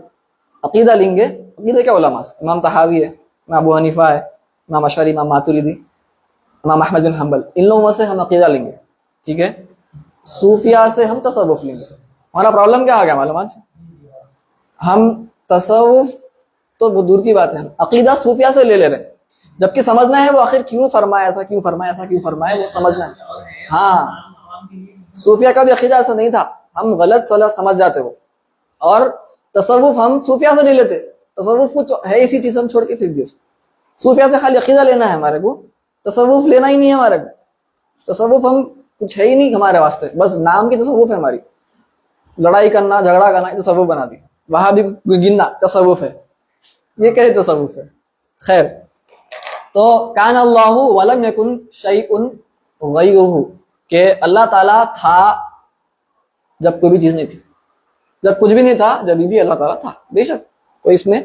عقیدہ لیں گے عقیدہ کے علماء سے. امام طحاوی ہے، امام ابو حنیفہ ہے، امام اشعری، امام ماتوریدی، امام احمد بن حنبل، ان لوگوں سے ہم عقیدہ لیں گے، ٹھیک ہے. صوفیہ سے ہم تصوف لیں گے. ہمارا پرابلم کیا آ گیا معلوم آج؟ ہم تصوف تو وہ دور کی بات ہے، ہم عقیدہ صوفیہ سے لے رہے ہیں، جبکہ سمجھنا ہے وہ آخر کیوں فرمایا، ایسا کیوں فرمایا، ایسا کیوں فرمایا، وہ سمجھنا ہے. ہاں صوفیہ کا بھی عقیدہ ایسا نہیں تھا، ہم غلط سمجھ جاتے وہ. اور تصوف ہم صوفیہ سے نہیں لیتے، تصوف کچھ ہے اسی چیز ہم چھوڑ کے پھر بھی صوفیہ سے خالی عقیدہ لینا ہے ہمارے کو، تصوف لینا ہی نہیں ہے ہمارے کو. تصوف ہم کچھ ہے ہی نہیں ہمارے واسطے، بس نام کی تصوف ہے ہماری. لڑائی کرنا، جھگڑا کرنا تصوف بنا دی، وہاں بھی گننا تصوف ہے، یہ کہے تصوف ہے. خیر، تو کان اللہ ولم یکن شیء غیرہ، کہ اللہ تعالیٰ تھا جب کوئی بھی چیز نہیں تھی، جب کچھ بھی نہیں تھا جب بھی اللہ تعالیٰ تھا. بے شک تو اس میں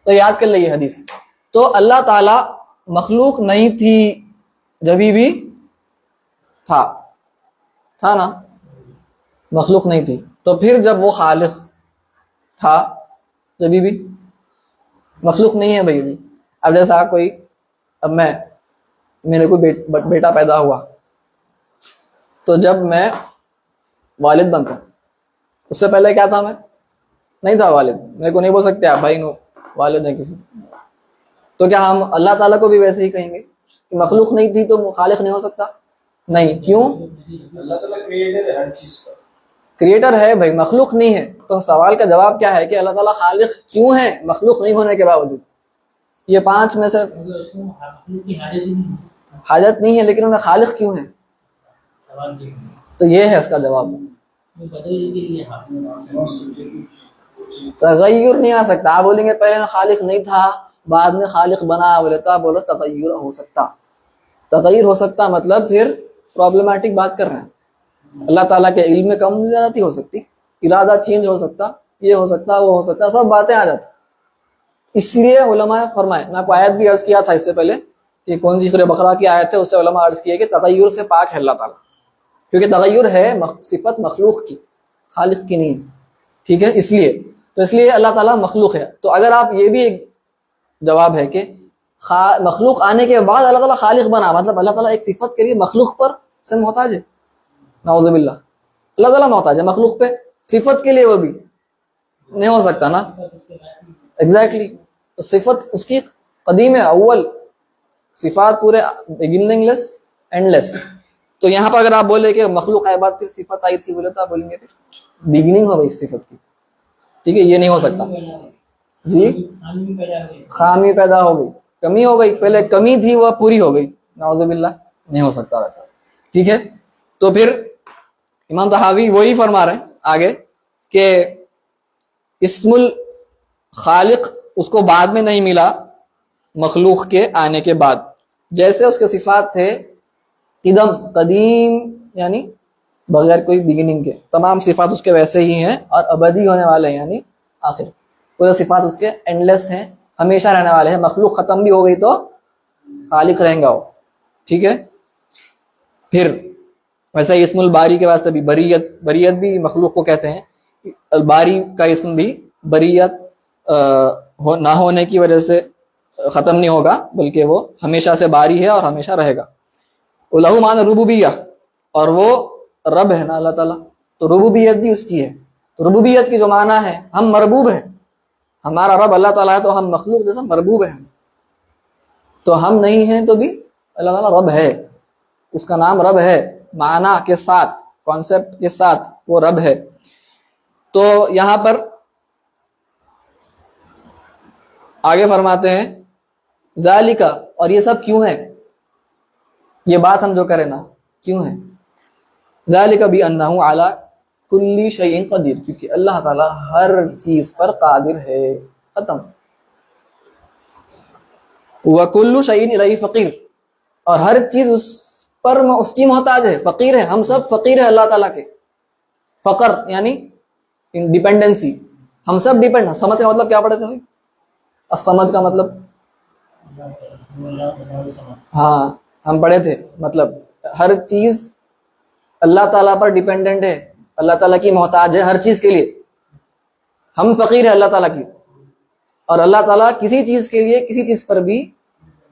تو یاد کر لئیے حدیث. تو اللہ تعالیٰ مخلوق نہیں تھی جبھی بھی تھا نا، مخلوق نہیں تھی. تو پھر جب وہ خالق تھا جبھی بھی مخلوق نہیں ہے بھائی. اب جیسا کوئی، اب میرے کو بیٹا پیدا ہوا، تو جب میں والد بنتا ہوں، اس سے پہلے کیا تھا؟ میں نہیں تھا والد. میرے کو نہیں بول سکتے آپ بھائی نو والد ہیں کسی. تو کیا ہم اللہ تعالیٰ کو بھی ویسے ہی کہیں گے کہ مخلوق نہیں تھی تو خالق نہیں ہو سکتا؟ نہیں. کیوں؟ اللہ تعالیٰ کریٹر ہے ہر چیز کا. کریٹر ہے بھائی، مخلوق نہیں ہے. تو سوال کا جواب کیا ہے کہ اللہ تعالیٰ خالق کیوں ہے مخلوق نہیں ہونے کے باوجود؟ یہ 5 میں سے حاجت نہیں ہے، لیکن انہیں خالق کیوں ہے؟ تو یہ ہے اس کا جواب. تغیر نہیں آ سکتا. آپ بولیں گے پہلے خالق نہیں تھا بعد میں خالق بنا، بولے تو آپ بولو تغیر ہو سکتا. تغیر ہو سکتا مطلب پھر پرابلمٹک بات کر رہے ہیں. اللہ تعالیٰ کے علم میں کم زیادتی ہو سکتی، ارادہ چینج ہو سکتا، یہ ہو سکتا، وہ ہو سکتا، سب باتیں آ جاتی. اس لیے علماء فرمائے، میں آپ کو آیت بھی عرض کیا تھا اس سے پہلے کہ کون سی سورہ بقرہ کی آیت ہے، اس سے علماء عرض کیے کہ تغیر سے پاک ہے اللہ تعالیٰ، کیونکہ تغیر ہے صفت مخلوق کی، خالق کی نہیں ہے. ٹھیک ہے، اس لیے اللہ تعالیٰ مخلوق ہے. تو اگر آپ یہ بھی ایک جواب ہے کہ مخلوق آنے کے بعد اللہ تعالیٰ خالق بنا، مطلب اللہ تعالیٰ ایک صفت کے لیے مخلوق پر سے محتاج ہے. نعوذ باللہ، اللہ تعالیٰ محتاج ہے مخلوق پہ، صفت کے لیے وہ بھی نہیں ہو سکتا نا. ایگزیکٹلی. صفت اس کی قدیم ہے، اول صفات پورے بگننگ لیس اینڈ لیس. تو یہاں پر اگر آپ بولے کہ مخلوق آئے بعد پھر صفت آئی تھی، بولے تو آپ بولیں گے پھر بگننگ ہو گئی صفت کی. ٹھیک ہے، یہ نہیں ہو سکتا. جی، خامی پیدا ہو گئی، کمی ہو گئی، پہلے کمی تھی وہ پوری ہو گئی. نعوذ باللہ، نہیں ہو سکتا ویسا. ٹھیک ہے، تو پھر امام طحاوی وہی فرما رہے ہیں آگے کہ اسم الخالق اس کو بعد میں نہیں ملا مخلوق کے آنے کے بعد، جیسے اس کے صفات تھے قدیم یعنی بغیر کوئی بگننگ کے، تمام صفات اس کے ویسے ہی ہیں اور ابدی ہونے والے ہیں، یعنی آخر پورے صفات اس کے اینڈ لیس ہیں، ہمیشہ رہنے والے ہیں. مخلوق ختم بھی ہو گئی تو خالق رہیں گا وہ. ٹھیک ہے، پھر ویسا ہی اسم الباری کے واسطے بھی بریت بھی مخلوق کو کہتے ہیں. الباری کا اسم بھی بریت نہ ہونے کی وجہ سے ختم نہیں ہوگا، بلکہ وہ ہمیشہ سے باری ہے اور ہمیشہ رہے گا. لہو معنی ربوبیہ، اور وہ رب ہے نا اللہ تعالیٰ، تو ربوبیت بھی اس کی ہے. تو ربوبیت کی جو معنی ہے، ہم مربوب ہیں، ہمارا رب اللہ تعالیٰ ہے تو ہم مخلوق جیسا مربوب ہیں. تو ہم نہیں ہیں تو بھی اللہ تعالیٰ رب ہے، اس کا نام رب ہے، معنی کے ساتھ، کانسیپٹ کے ساتھ وہ رب ہے. تو یہاں پر آگے فرماتے ہیں ذالک، اور یہ سب کیوں ہے، یہ بات ہم جو کریں نا کیوں ہے؟ ذالک بانہ علی کل شیء قدیر، کیونکہ اللہ تعالیٰ ہر چیز پر قادر ہے. ختم. وکل شیء الیہ فقیر، اور ہر چیز اس پر اس کی محتاج ہے، فقیر ہے. ہم سب فقیر ہیں اللہ تعالیٰ کے. فقر یعنی ڈیپینڈنسی، ہم سب ڈیپینڈ ہیں. سمجھ کا مطلب کیا پڑھے تھے بھائی؟ الصمد کا مطلب ہاں ہم پڑھے تھے، مطلب ہر چیز اللہ تعالیٰ پر ڈیپینڈنٹ ہے، اللہ تعالیٰ کی محتاج ہے ہر چیز کے لیے. ہم فقیر ہیں اللہ تعالیٰ کی، اور اللہ تعالیٰ کسی چیز کے لیے کسی چیز پر بھی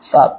7,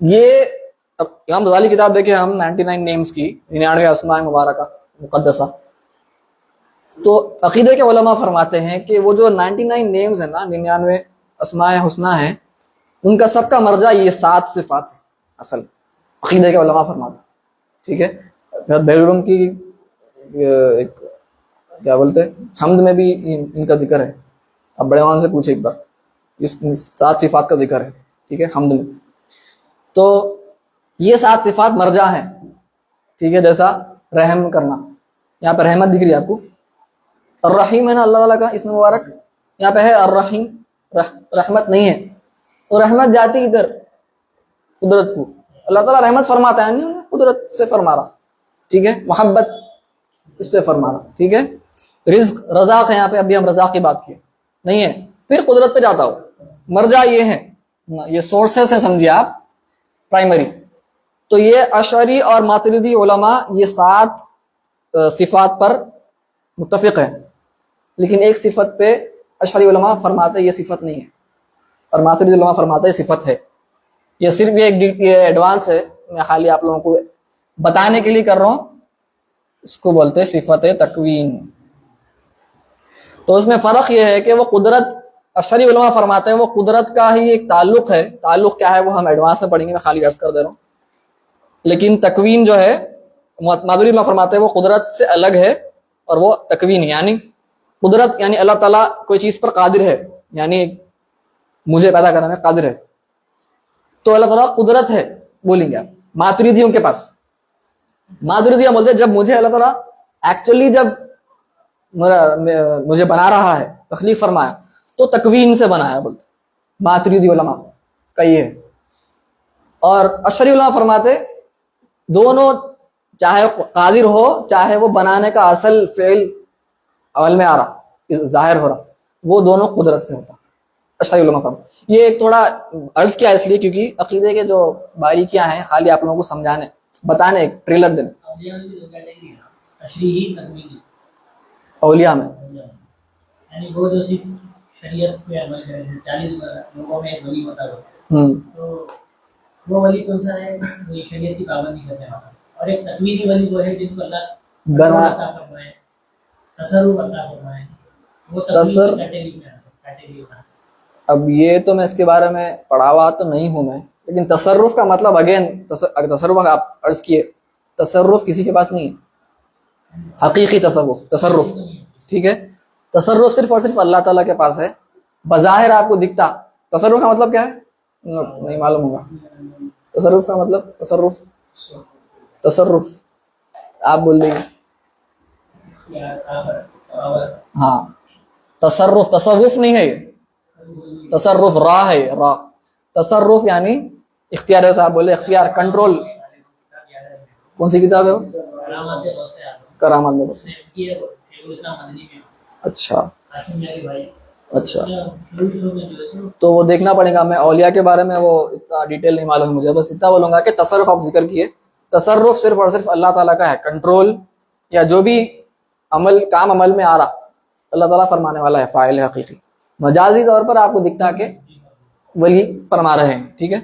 یہ امام غزالی کتاب دیکھیں ہم 99 نیمز کی 99 اسماء مبارکہ مقدسہ، تو عقیدے کے علماء فرماتے ہیں کہ وہ جو 99 نیمز ہیں نا، 99 اسماء حسنہ ہیں، ان کا سب کا مرجع یہ 7 صفات ہے اصل، عقیدے کے علماء فرماتے ہیں. ٹھیک ہے، بیگم کی ایک کیا بولتے ہیں حمد میں بھی ان کا ذکر ہے. اب بڑے وہاں سے پوچھے ایک بار، اس 7 صفات کا ذکر ہے. ٹھیک ہے، حمد میں تو یہ 7 صفات مرجع ہیں. ٹھیک ہے، جیسا رحم کرنا، یہاں پہ رحمت دکھ رہی ہے آپ کو، الرحیم ہے نا اللہ تعالیٰ کا اسم مبارک، یہاں پہ ہے الرحیم، رحمت نہیں ہے، تو رحمت جاتی ادھر قدرت کو، اللہ تعالیٰ رحمت فرماتا ہے نہیں قدرت سے فرما رہا. ٹھیک ہے، محبت اس سے فرما رہا. ٹھیک ہے، رزق رزاق ہے، یہاں پہ ابھی ہم رزاق کی بات کی نہیں ہے، پھر قدرت پہ جاتا ہو. مرجع یہ ہے، یہ سورسز ہے سمجھیے آپ پرائمری. تو یہ اشعری اور ماتریدی علماء یہ 7 صفات پر متفق ہیں، لیکن ایک صفت پہ اشعری علماء فرماتے یہ صفت نہیں ہے، اور ماتریدی علماء فرماتے یہ صفت ہے. یہ صرف یہ ایڈوانس ہے، میں خالی آپ لوگوں کو بتانے کے لیے کر رہا ہوں. اس کو بولتے ہیں صفت تکوین. تو اس میں فرق یہ ہے کہ وہ قدرت، اشعری علماء فرماتے ہیں وہ قدرت کا ہی ایک تعلق ہے. تعلق کیا ہے وہ ہم ایڈوانس میں پڑھیں گے، میں خالی عرض کر دے رہا ہوں. لیکن تکوین جو ہے ماتریدی علماء فرماتے ہیں وہ قدرت سے الگ ہے، اور وہ تکوین یعنی قدرت، یعنی اللہ تعالیٰ کوئی چیز پر قادر ہے، یعنی مجھے پیدا کرنے میں قادر ہے، تو اللہ تعالیٰ قدرت ہے بولیں گے آپ. ماتریدیوں کے پاس ماتریدیوں بولتے ہیں جب مجھے اللہ تعالیٰ ایکچولی جب مجھے بنا رہا ہے، تخلیق فرمایا، تو تکوین سے بنایا بولتے ماتریدی علماء کا یہ ہے. اور اشعری علماء فرماتے دونوں، چاہے قادر ہو چاہے وہ بنانے کا اصل فعل عمل میں آ رہا ظاہر ہو رہا، وہ دونوں قدرت سے ہوتا. اشعری علماء فرماتے یہ ایک تھوڑا عرض کیا اس لیے کیونکہ عقیدے کے جو باریکیاں ہیں خالی آپ لوگوں کو سمجھانے بتانے، ایک ٹریلر دینے. اولیاء میں یعنی وہ جو صرف شریعت پہ عمل کرے ہیں، 40 لوگوں میں ایک ولی ہوتا ہے، تو وہ ولی کون سا ہے؟ وہ شریعت کی پابندی کرنے والا. اور ایک تکوینی ولی وہ ہے جن کو اللہ عطا فرمائے، تصرف عطا فرمائے، وہ تکوین کیٹیگری میں آتا ہے. اب یہ تو میں اس کے بارے میں پڑھا ہوا تو نہیں ہوں میں، لیکن تصرف کا مطلب اگین تصرف آپ عرض کیے، تصرف کسی کے پاس نہیں ہے، حقیقی تصرف. ٹھیک ہے، تصرف صرف اور صرف اللہ تعالیٰ کے پاس ہے. بظاہر آپ کو دکھتا، تصرف کا مطلب کیا ہے نہیں معلوم ہوگا. تصرف کا مطلب تصرف آپ بول دیں گے. ہاں، تصرف تصوف نہیں ہے، یہ تصرف راہ ہے. راہ تصرف یعنی اختیار، ہے صاحب بولے اختیار، کنٹرول. کون سی کتاب ہے وہ؟ کرامات میں. اچھا اچھا، تو وہ دیکھنا پڑے گا. میں اولیاء کے بارے میں وہ اتنا ڈیٹیل نہیں معلوم ہے مجھے، بس اتنا بولوں گا کہ تصرف آپ ذکر کیے، تصرف صرف اور صرف اللہ تعالیٰ کا ہے. کنٹرول یا جو بھی کام عمل میں آ رہا اللہ تعالیٰ فرمانے والا ہے، فاعل ہے حقیقی. مجازی طور پر آپ کو دکھتا کہ ولی فرما رہے ہیں. ٹھیک ہے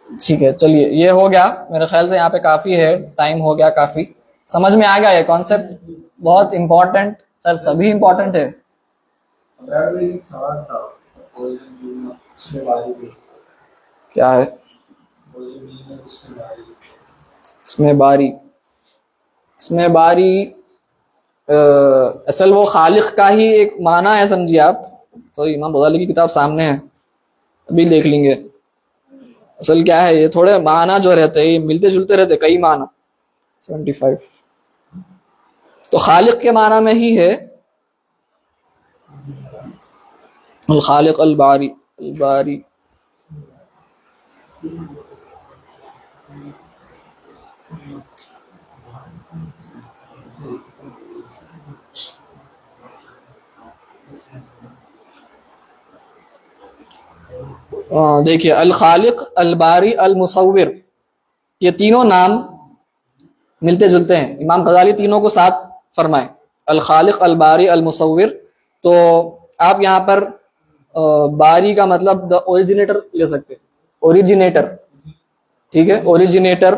ٹھیک ہے، چلیے یہ ہو گیا. میرے خیال سے یہاں پہ کافی ہے، ٹائم ہو گیا کافی. سمجھ میں آ گیا یہ کانسیپٹ بہت امپورٹنٹ، سر سبھی امپورٹنٹ ہے. کیا ہے اس میں باری؟ اس میں باری اصل وہ خالق کا ہی ایک معنی ہے سمجھیے آپ. تو امام غزالی کی کتاب سامنے ہے، ابھی دیکھ لیں گے. اصل کیا ہے یہ تھوڑے معنی جو رہتے ہیں یہ ملتے جلتے رہتے، کئی معنی. 75 تو خالق کے معنی میں ہی ہے، الخالق الباری. الباری دیکھیے الخالق، الباری، المصور، یہ تینوں نام ملتے جلتے ہیں. امام غزالی تینوں کو ساتھ فرمائے، الخالق، الباری، المصور. تو آپ یہاں پر باری کا مطلب دا اوریجنیٹر لے سکتے، اوریجنیٹر ٹھیک ہے, اوریجنیٹر,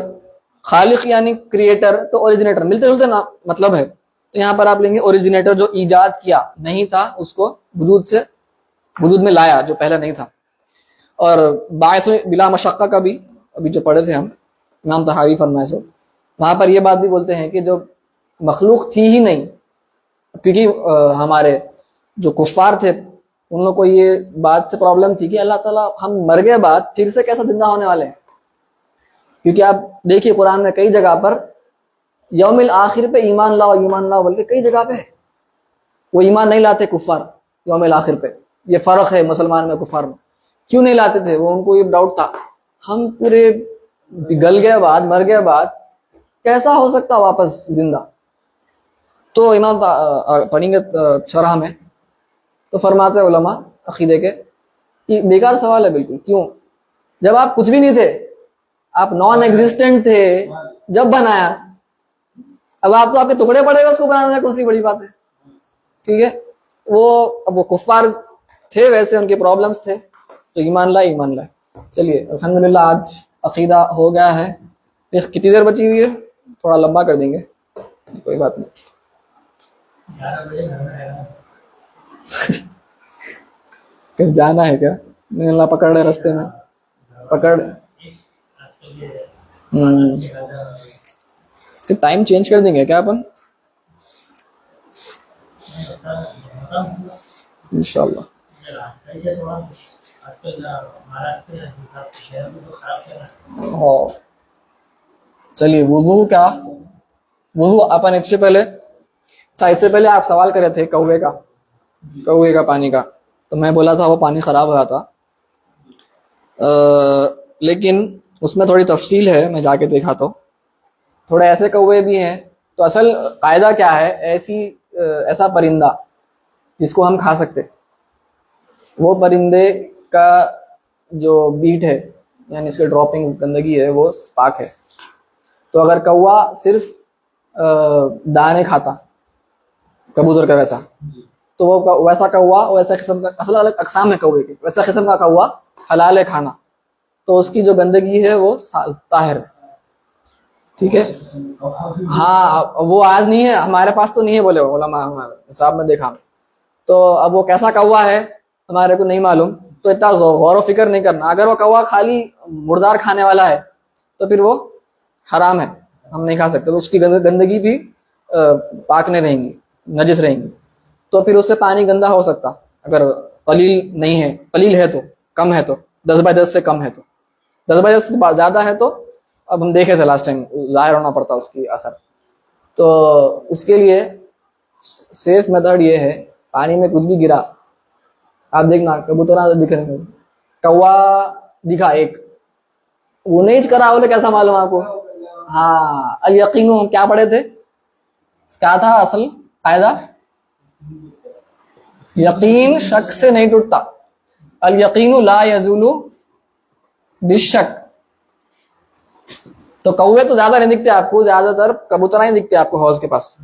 خالق یعنی کریٹر, تو اوریجنیٹر ملتے جلتے نا مطلب ہے. تو یہاں پر آپ لیں گے اوریجنیٹر, جو ایجاد کیا, نہیں تھا اس کو وجود میں لایا جو پہلے نہیں تھا. اور باعث بلا مشقہ کا بھی ابھی جو پڑھے تھے ہم, امام طحاوی فرمائے سو, وہاں پر یہ بات بھی بولتے ہیں کہ جو مخلوق تھی ہی نہیں, کیونکہ ہمارے جو کفار تھے ان لوگوں کو یہ بات سے پرابلم تھی کہ اللہ تعالیٰ ہم مر گئے بعد پھر سے کیسا زندہ ہونے والے ہیں. کیونکہ آپ دیکھیے قرآن میں کئی جگہ پر یوم الآخر پہ ایمان لاؤ بلکہ کئی جگہ پہ وہ ایمان نہیں لاتے کفار یوم الآخر پہ. یہ فرق ہے مسلمان میں کفار میں. کیوں نہیں لاتے تھے وہ, ان کو یہ ڈاؤٹ تھا ہم پورے گل گئے بعد, مر گئے بعد, کیسا ہو سکتا واپس زندہ. تو امام پڑھیں گے شرح میں, تو فرماتے علماء عقیدے کے کہ بیکار سوال ہے بالکل. کیوں؟ جب آپ کچھ بھی نہیں تھے, آپ نان ایگزسٹنٹ تھے جب بنایا, اب آپ تو آپ کے ٹکڑے پڑے گا اس کو بنانے میں, کون سی بڑی بات ہے. ٹھیک ہے, وہ کفار تھے ویسے, ان کے پرابلمس تھے, تو ایمان لائے. چلیے الحمدللہ آج عقیدہ ہو گیا ہے. کتنی دیر بچی ہوئی ہے؟ تھوڑا لمبا کر دیں گے, کوئی بات نہیں. 11 بجے گھر میں رہنا. کہیں جانا ہے کیا؟ نہیں, اللہ پکڑ رہے رستے میں, پکڑ. ٹائم چینج کر دیں گے کیا اپن انشاءاللہ. ہاں چلیے, وضو اپن اس سے پہلے آپ سوال کرے تھے کوے کا پانی کا, تو میں بولا تھا وہ پانی خراب ہوا تھا, لیکن اس میں تھوڑی تفصیل ہے, میں جا کے دیکھا تو تھوڑے ایسے کوے بھی ہیں. تو اصل قاعدہ کیا ہے, ایسا پرندہ جس کو ہم کھا سکتے, وہ پرندے کا جو بیٹ ہے یعنی اس کے ڈراپنگ گندگی ہے وہ پاک ہے. تو اگر کوا صرف دانے کھاتا کبوتر کا ویسا, تو وہ ویسا کوا, ویسا قسم کا الگ الگ اقسام ہے کوے کے, ویسا قسم کا کوا حلال ہے کھانا, تو اس کی جو گندگی ہے وہ طاہر ہے. ٹھیک ہے, ہاں وہ آج نہیں ہے ہمارے پاس, تو نہیں ہے بولے علماء حساب میں دیکھا. تو اب وہ کیسا کوا ہے ہمارے کو نہیں معلوم, تو اتنا غور و فکر نہیں کرنا. اگر وہ کوا خالی مردار کھانے والا ہے تو پھر وہ حرام ہے, ہم نہیں کھا سکتے. تو اس کی گندگی بھی پاک نہیں رہیں گی, نجس رہیں گی. تو پھر اس سے پانی گندا ہو سکتا اگر قلیل نہیں ہے, قلیل ہے تو, کم ہے تو 10/10 سے کم ہے تو, 10/10 سے زیادہ ہے تو اب ہم دیکھے تھے لاسٹ ٹائم ظاہر ہونا پڑتا اس کی اثر. تو اس کے لیے سیف میتھڈ یہ ہے, پانی میں کچھ بھی گرا, آپ دیکھنا کبوتر دکھ رہے ہیں, کوا دکھا ایک, وہ نہیں کرا بولے کیسا معلوم آپ کو. ہاں الیقین, ہم کیا پڑھے تھے, کیا تھا اصل قاعدہ, یقین شک سے نہیں ٹوٹتا, الیقین لا یزول بالشک. تو کوے تو زیادہ نہیں دکھتے آپ کو, زیادہ تر کبوتر ہی دکھتے آپ کو حوض کے پاس.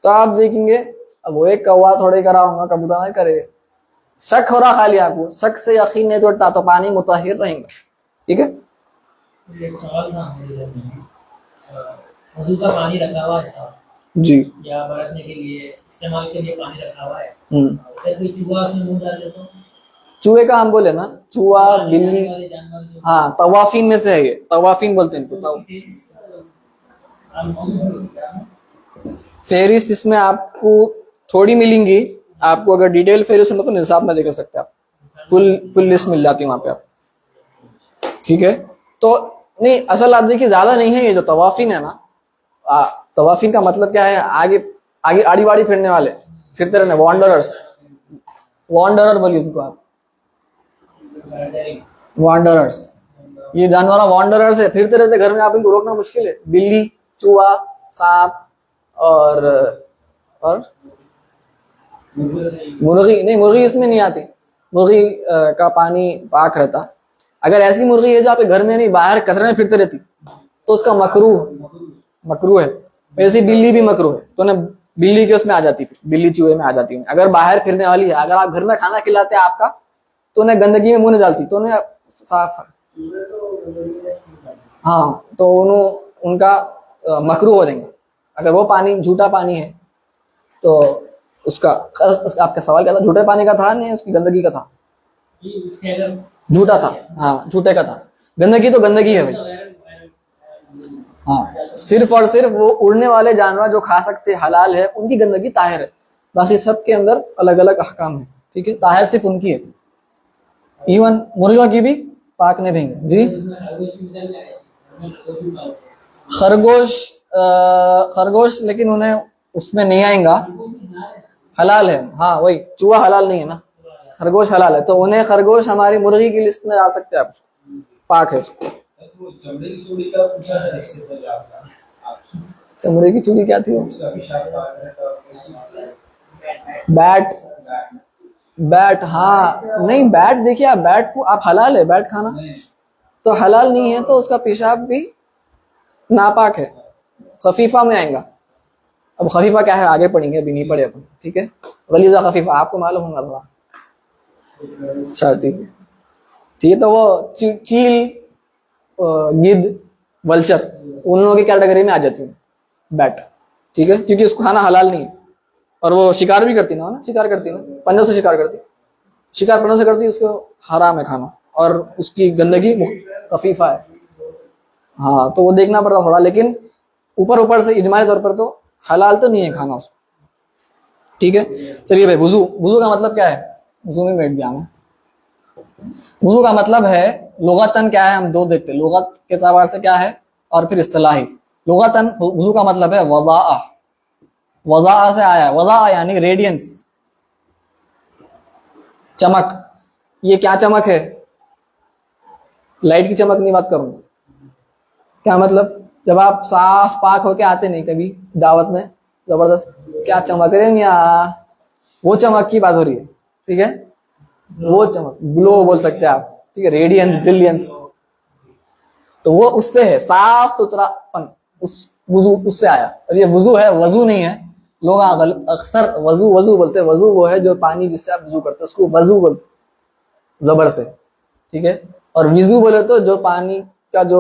تو آپ دیکھیں گے اب وہ ایک کوا تھوڑے کرا ہوں گا, کبوتر نہیں کرے, شک ہو رہا خالی آپ کو, شک سے یقین نہیں ٹوٹتا, تو پانی مطہر رہیں گا. ٹھیک ہے, ایک سوال تھا میرے ذہن میں, وضو کا پانی رکھا ہوا ہے صاحب جی, یا برتنے کے لیے استعمال کے لیے پانی رکھا ہوا ہے, اگر کوئی چوہا اس میں منہ ڈال دے تو؟ چوہے کا ہم بولے نا, چوہا بلی, جانور جو ہاں طوافین میں سے ہے, یہ طوافین بولتے ہیں ان کو. فہرست اس میں آپ کو تھوڑی ملیں گی, آپ کو اگر ڈیٹیل فہرست میں تو نصاب میں دیکھ سکتے ہیں آپ, فل لسٹ مل جاتی ہے وہاں پہ آپ. ٹھیک ہے, تو نہیں اصل آپ دیکھیے زیادہ نہیں ہے یہ جو طوافین ہے نا, طوافین کا مطلب کیا ہے, آگے آڑی واڑی پھرنے والے, پھرتے رہنے, وانڈرر بولیے ان کو آپ, وانڈررس. یہ جانور وانڈررس ہے, پھرتے رہتے گھر میں, آپ ان کو روکنا مشکل ہے. بلی, چوہا, سانپ اور مرغی نہیں, مرغی اس میں نہیں آتی, مرغی کا پانی پاک رہتا. اگر ایسی مرغی ہے جو آپ کے گھر میں نہیں باہر کچرے میں پھرتے رہتی تو اس کا مکروہ ہے. ایسی بلی بھی مکروہ ہے, تو بلی کے اس میں آ جاتی, بلی چوہے میں آ جاتی. اگر باہر پھرنے والی ہے, اگر آپ گھر میں کھانا کھلاتے ہیں آپ کا, تو انہیں گندگی میں منہ نہیں ڈالتی, تو انہیں صاف ہے. ہاں تو ان کا مکروہ ہو جائیں گا اگر وہ پانی جھوٹا پانی ہے. تو اس کا آپ کا سوال کیا تھا؟ جھوٹے پانی کا تھا نہیں اس کی گندگی کا تھا؟ جھوٹا تھا. ہاں جھوٹے کا تھا. گندگی تو گندگی ہے بھائی. ہاں صرف اور صرف وہ اڑنے والے جانور جو کھا سکتے حلال ہے ان کی گندگی طاہر ہے. باقی سب کے اندر الگ الگ احکام ہیں. ٹھیک ہے طاہر صرف ان کی ہے. ایون مرغیوں کی بھی پاک نہیں رہیں گے. جی خرگوش لیکن انہیں اس میں نہیں آئیں گا. حلال ہے. ہاں وہی چوہا حلال نہیں ہے نا. خرگوش حلال ہے تو انہیں خرگوش ہماری مرغی کی لسٹ میں آ سکتے ہیں. آپ پاک ہے. وہ چمڑے کی چوڑی کا پوچھا ہے اس سے پہلے آپ کا. چمڑے کی چوڑی کیا تھی؟ بیٹ. ہاں نہیں بیٹ دیکھیے آپ بیٹ کو آپ حلال ہے بیٹ کھانا تو حلال نہیں ہے تو اس کا پیشاب بھی ناپاک ہے. خفیفہ میں آئیں گا. اب خفیفہ کیا ہے آگے پڑھیں گے ابھی نہیں پڑھے اپنے. ٹھیک ہے غلیظہ خفیفہ آپ کو معلوم ہوگا تھوڑا. اچھا ٹھیک ہے. ٹھیک ہے تو وہ چیل گدھ ولچر ان لوگوں کی کیٹیگری میں آ جاتی ہے بیٹ. ٹھیک ہے کیونکہ اس کو کھانا حلال نہیں ہے اور وہ شکار بھی کرتی نا شکار کرتی نا پنجوں سے شکار کرتی. شکار پنجوں سے کرتی اس کو حرام ہے کھانا اور اس کی گندگی خفیفہ ہے. ہاں تو وہ دیکھنا پڑتا تھوڑا لیکن اوپر سے اجمالی طور پر تو حلال تو نہیں ہے کھانا اس کو. ٹھیک ہے چلیے بھائی وضو کا مطلب کیا ہے؟ وضو میں بیٹھ گیا میں. وضو کا مطلب ہے لغتاً کیا ہے ہم دو دیکھتے ہیں. لغت کے اعتبار سے کیا ہے اور پھر اصطلاحی. لغتاً وضو کا مطلب ہے وضاء. وضاء سے آیا. وضاء یعنی ریڈینس چمک. یہ کیا چمک ہے؟ لائٹ کی چمک نہیں بات کروں. کیا مطلب جب آپ صاف پاک ہو کے آتے نہیں کبھی دعوت میں زبردست کیا چمک رہے ہیں یہاں وہ چمک کی بات ہو رہی ہے. ٹھیک ہے وہ چمک گلو بول سکتے ہیں آپ. ٹھیک ہے ریڈینس برلینس تو وہ اس سے ہے صاف ستھرا پن. اس وضو اس سے آیا. اور یہ وضو ہے وضو نہیں ہے. لوگ اکثر وضو بولتے ہیں. وضو وہ ہے جو پانی جس سے آپ وضو کرتے ہیں اس کو وضو بولتے زبر سے. ٹھیک ہے اور وضو بولے تو جو پانی کا جو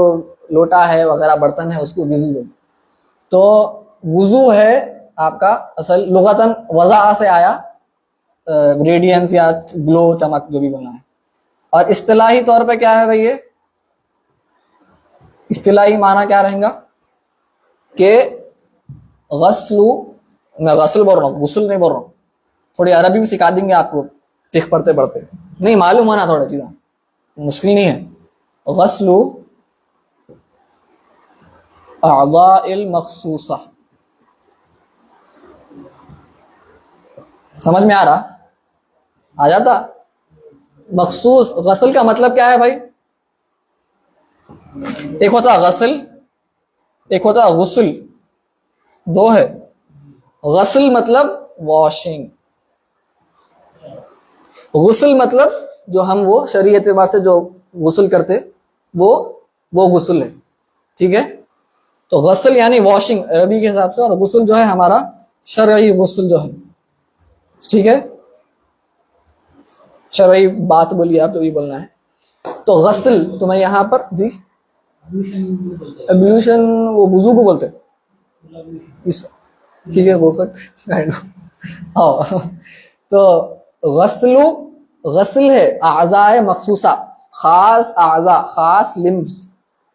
لوٹا ہے وغیرہ برتن ہے اس کو وضو بولتے. تو وضو ہے آپ کا اصل لغتاً وضاء سے آیا ریڈینس یا گلو چمک جو بھی بنا ہے. اور اصطلاحی طور پہ کیا ہے بھائی یہ اصطلاحی معنی کیا رہیں گا کہ میں غسل بول رہا ہوں غسل نہیں بول رہا ہوں. تھوڑی عربی بھی سکھا دیں گے آپ کو فقہ پڑھتے پڑھتے. نہیں معلوم ہونا تھوڑا چیزیں مشکل نہیں ہے. غسل اعضاء المخصوصہ سمجھ میں آ جاتا. مخصوص غسل کا مطلب کیا ہے بھائی؟ ایک ہوتا غسل ایک ہوتا غسل. دو ہے. غسل مطلب واشنگ. غسل مطلب جو ہم وہ شرعی اعتبار سے جو غسل کرتے وہ غسل ہے. ٹھیک ہے تو غسل یعنی واشنگ عربی کے حساب سے اور غسل جو ہے ہمارا شرعی غسل جو ہے. ٹھیک ہے شرعی بات بولیے آپ تو یہ بولنا ہے. تو غسل تو میں یہاں پر جی ابلیوشن وہ وضو کو بولتے. ٹھیک ہے بول سکتے. تو غسل ہے اعضاء مخصوصہ خاص اعضاء خاص لمبس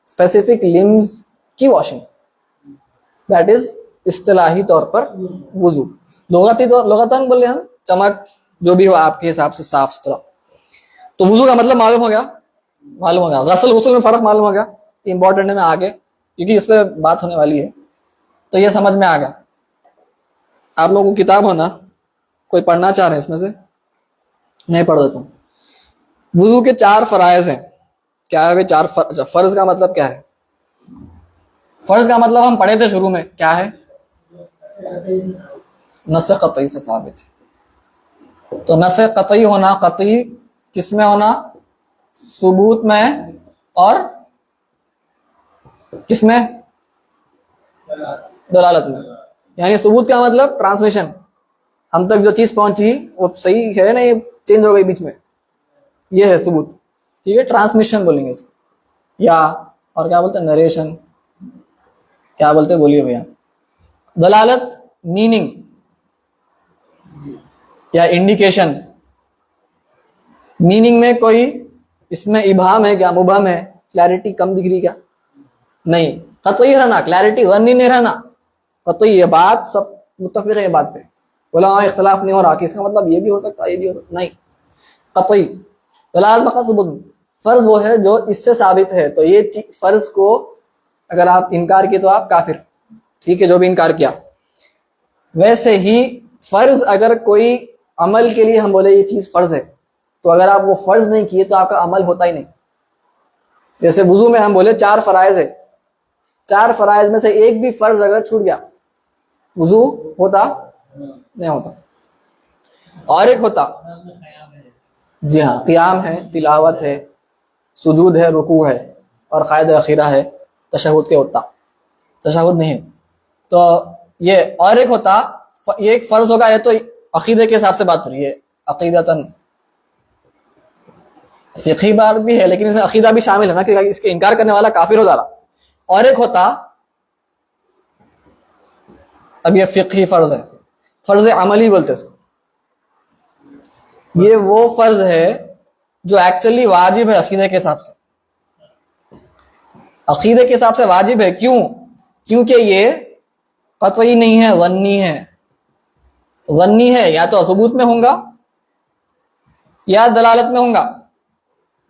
اسپیسیفک لمبس کی واشنگ. دیٹ از اصطلاحی طور پر وضو. لغتاً بولے ہم چمک جو بھی ہو آپ کے حساب سے صاف ستھرا. تو وضو کا مطلب معلوم ہو گیا. غسل میں فرق معلوم ہو گیا. امپورٹنٹ ہے میں آگے کیونکہ اس پہ بات ہونے والی ہے تو یہ سمجھ میں آ گیا. آپ لوگوں کو کتاب ہونا کوئی پڑھنا چاہ رہے ہیں اس میں سے نہیں پڑھ دیتا ہوں. وضو کے 4 فرائض ہیں. کیا ہے 4 فرض کا مطلب کیا ہے؟ فرض کا مطلب ہم پڑھے تھے شروع میں کیا ہے نص قطعی سے ثابت. تو نص قطعی ہونا قطعی کس میں ہونا؟ ثبوت میں اور کس میں؟ دلالت میں. یعنی ثبوت کا مطلب ٹرانسمیشن ہم تک جو چیز پہنچی وہ صحیح ہے نہیں چینج ہو گئی بیچ میں یہ ہے ثبوت. ٹھیک ہے ٹرانسمیشن بولیں گے اس کو. یا اور کیا بولتے ہیں نریشن, کیا بولتے ہیں بولیے بھیا. دلالت میننگ یا انڈیکیشن. میننگ میں کوئی اس میں ابہام ہے کیا, مبہم ہے, کلیئرٹی کم دکھ رہی کیا, نہیں. قطعی رہنا, کلیئرٹی ظنی نہیں رہنا, قطعی. یہ بات سب متفق ہے یہ بات پہ, علماء اختلاف نہیں ہو رہا کہ اس کا مطلب یہ بھی ہو سکتا یہ بھی ہو سکتا, نہیں. قطعی. دلالت بقى ثبوت, فرض وہ ہے جو اس سے ثابت ہے, تو یہ فرض کو اگر آپ انکار کیے تو آپ کافر, ٹھیک ہے, جو بھی انکار کیا. ویسے ہی فرض اگر کوئی عمل کے لیے ہم بولے یہ چیز فرض ہے, تو اگر آپ وہ فرض نہیں کیے تو آپ کا عمل ہوتا ہی نہیں. جیسے وضو میں ہم بولے 4 فرائض ہے, 4 فرائض میں سے ایک بھی فرض اگر چھوٹ گیا وضو ہوتا نہیں ہوتا. اور ایک ہوتا, جی ہاں, قیام ہے, تلاوت ہے, سجود ہے, رکوع ہے, اور قائد اخیرہ ہے, تشہد کے ہوتا, تشہد نہیں ہے. تو یہ اور ایک ہوتا, یہ ایک فرض ہوگا. یہ تو عقیدے کے حساب سے بات ہو رہی ہے, عقیدتاً. فقہی بات بھی ہے لیکن اس میں عقیدہ بھی شامل ہے نا, کہ اس کے انکار کرنے والا کافر ہو جا رہا. اور ایک ہوتا, اب یہ فقہی فرض ہے, فرض عملی بولتے اس کو. یہ وہ فرض ہے جو ایکچولی واجب ہے عقیدے کے حساب سے. عقیدے کے حساب سے واجب ہے, کیوں؟ کیونکہ یہ قطعی نہیں ہے, ظنی ہے. ظنی ہے, یا تو ثبوت میں ہوں گا یا دلالت میں ہوں گا,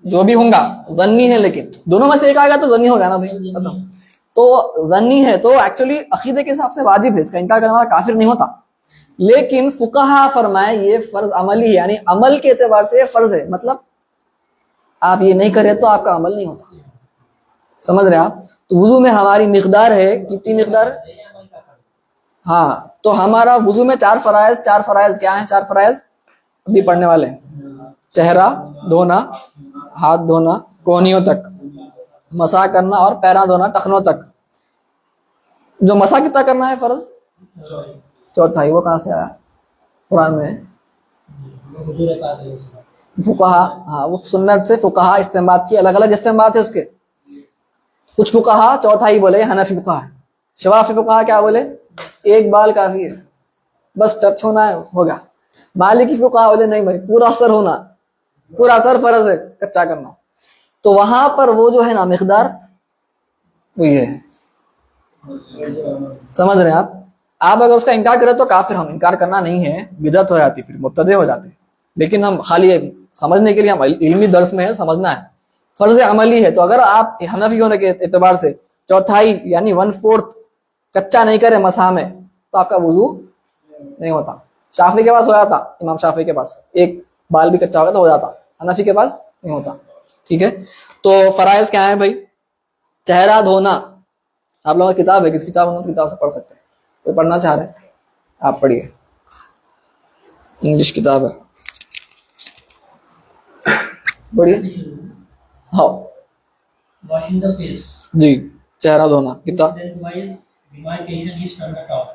جو بھی ہوں گا ظنی ہے. لیکن دونوں میں سے ایک آئے گا تو ظنی ہوگا نا بھائی. تو ظنی ہے تو ایکچولی عقیدے کے حساب سے واجب ہے, اس کا انکار کرنے والا کافر نہیں ہوتا. لیکن فقہا فرمائے یہ فرض عملی ہے, یعنی عمل کے اعتبار سے یہ فرض ہے. مطلب آپ یہ نہیں کرے تو آپ کا عمل نہیں ہوتا. سمجھ رہے ہیں آپ؟ تو وضو میں ہماری مقدار ہے, کتنی مقدار؟ ہاں, تو ہمارا وضو میں 4 فرائض. 4 فرائض کیا ہیں؟ 4 فرائض ابھی پڑھنے والے ہیں. چہرہ دھونا, ہاتھ دھونا کونیوں تک, مسح کرنا, اور پیراں دھونا ٹخنوں تک. جو مسح کتنا کرنا ہے فرض؟ چوتھائی. وہ کہاں سے آیا قرآن میں؟ فقہا, ہاں, وہ سنت سے فقہا استنباط کی, الگ الگ استنباط ہے اس کے. کچھ فقہا چوتھائی بولے, حنفی فقہا ہے. شوافی فقہا کیا بولے؟ 1 بال کافی ہے, بس ٹچ ہونا ہے ہوگا. مالکی فقہا بولے نہیں بھائی, پورا سر ہونا, پورا سر فرض ہے کچا کرنا. تو وہاں پر وہ جو ہے نا مقدار وہ یہ ہے. سمجھ رہے ہیں آپ؟ آپ اگر اس کا انکار کریں تو کافر, ہم انکار کرنا نہیں ہے, بدعت ہو جاتی, پھر مبتدع ہو جاتے. لیکن ہم خالی سمجھنے کے لیے, ہم علمی درس میں ہے, سمجھنا ہے. فرض عملی ہے, تو اگر آپ حنفی ہونے کے اعتبار سے چوتھائی یعنی 1/4 کچا نہیں کرے مسح میں, تو آپ کا وضو نہیں ہوتا. شافعی کے پاس ہو جاتا, امام شافعی کے پاس 1 بال بھی کچا ہوگا تو ہو جاتا, حنفی کے پاس نہیں ہوتا. ٹھیک ہے, تو فرائض کیا ہیں بھائی؟ چہرہ دھونا. آپ لوگوں کی کتاب ہے, کس کتاب ہو تو کتاب سے پڑھ سکتے ہیں. کوئی پڑھنا چاہ رہے ہیں آپ پڑھیے, انگلش کتاب ہے, پڑھیے. ہاں washing the face, جی, چہرہ دھونا کتنا. lengthwise demarcation is from the top.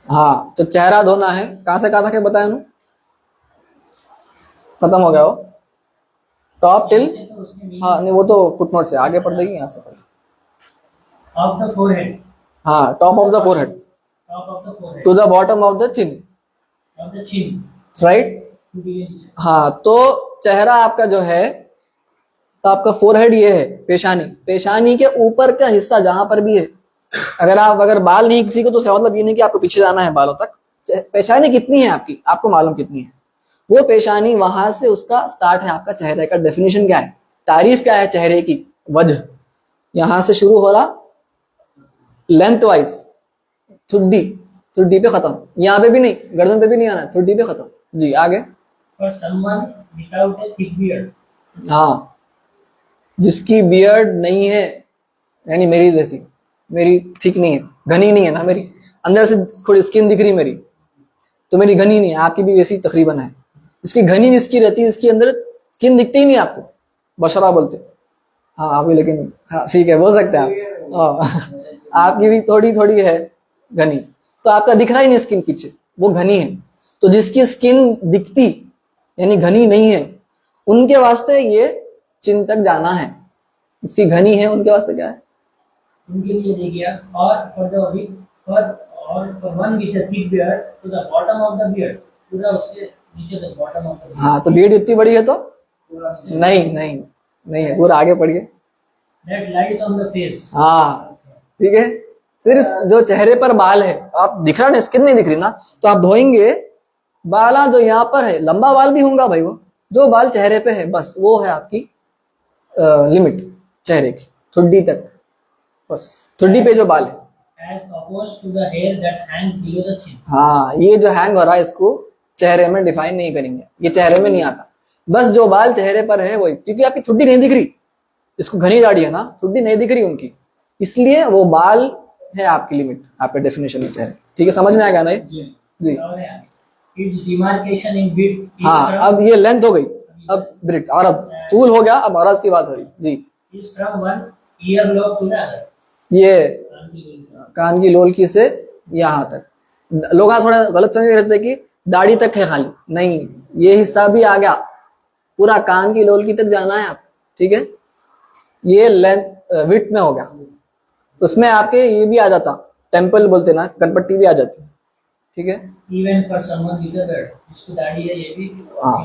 ہاں, تو چہرہ دھونا ہے, کہاں سے کہا تھا کہ بتایا انہوں, ختم ہو گیا وہ ٹاپ ٹل. ہاں نہیں, وہ تو فٹ نوٹ سے آگے پڑھ دے گی, یہاں سے پڑھ. Of the forehead, ہاں, top of the forehead top of the forehead, to the bottom of the chin, of the chin, right. to be ہاں, تو چہرہ آپ کا جو ہے, تو آپ کا فور ہیڈ یہ ہے, پیشانی. پیشانی کے اوپر کا حصہ جہاں پر بھی ہے, اگر بال نہیں کسی کو, تو اس کا مطلب یہ نہیں کہ آپ کو پیچھے جانا ہے بالوں تک. پیشانی کتنی ہے آپ کی, آپ کو معلوم کتنی ہے. وہ پیشانی وہاں سے اس کا سٹارٹ ہے آپ کا چہرے کا. ڈیفینیشن کیا ہے, تعریف کیا ہے چہرے کی؟ وجہ. یہاں سے شروع ہو رہا لینتھ وائز, تھڈی پہ ختم. یہاں پہ بھی نہیں, گردن پہ بھی نہیں آنا, تھڈی پہ ختم. جی آگے. for someone without a thick beard. ہاں, جس کی بیئرڈ نہیں ہے, یعنی میری جیسی, میری ٹھیک نہیں ہے, گھنی نہیں ہے نا, میری اندر سے تھوڑی اسکن دکھ رہی میری, تو میری گھنی نہیں ہے. آپ کی بھی ویسی تقریباً ہے. اس کی گھنی جس کی رہتی ہے, اس کے اندر اسکن دکھتی ہی نہیں آپ کو, بشرا بولتے. ہاں آپ بھی, لیکن ہاں ٹھیک ہے بول سکتے ہیں آپ. آپ کی بھی تھوڑی تھوڑی ہے گھنی, تو آپ کا دکھ رہا ہی نہیں اسکن پیچھے, وہ گھنی ہے. تو جس کی اسکن دکھتی یعنی گھنی نہیں ہے, ان کے واسطے یہ چن تک جانا ہے. اس کی گھنی ہے ان کے واسطے کیا ہے؟ ان کے لیے دے گیا. اور for the week for one with a thick beard to the bottom of the beard, پورا اس کے نیچے تک باٹم آف دا ہاں تو بیڑ اتنی بڑی ہے تو نہیں ہے, پورا آگے پڑھیے. That lies on the face. ہاں ٹھیک ہے, صرف جو چہرے پر بال ہے, آپ دکھ رہا نا, اسکن نہیں دکھ رہی نا, تو آپ دھوئیں گے بالا جو یہاں پر ہے, لمبا بال بھی ہوں گا بھائی, وہ جو بال چہرے پہ ہے بس وہ ہے آپ کی لمٹ چہرے کی, ٹھڈی تک, بس ٹھڈی پہ جو بال ہے. as opposed to the hair that hangs below the chin. ہاں یہ جو ہینگ ہو رہا ہے اس کو چہرے میں ڈیفائن نہیں کریں گے, یہ چہرے میں نہیں آتا, بس جو بال چہرے پر ہے وہی, کیونکہ آپ کی ٹھڈی نہیں دکھ رہی, اس کو گھنی داڑھی ہے نا, ٹھڈی نہیں دکھ رہی ان کی, اس لیے وہ بال ہے آپ کی لمٹ, آپ کے ڈیفینیشن میں چہرے. ٹھیک ہے, سمجھ میں آ گیا نا یہ؟ جی Its demarcation in width is ہاں, from, اب یہ لینتھ ہو گئی, اب برٹ, اور اب طول ہو گیا, اب عرض کی بات ہو رہی. جی is from one earlobe to the other. یہ کان کی لول کی سے یہاں تک. لوگ تھوڑا غلط فہمی رہتے کہ داڑھی تک ہے خالی, نہیں, یہ حصہ بھی آ گیا, پورا کان کی لول کی تک جانا ہے آپ. ٹھیک ہے, یہ لینتھ وڈتھ میں ہو گیا. اس میں آپ کے یہ بھی آ جاتا, ٹیمپل بولتے نا, کنپٹی بھی آ جاتی. ٹھیک ہے, Even for someone with a beard, اس کو داڑھی ہے, یہ بھی ہاں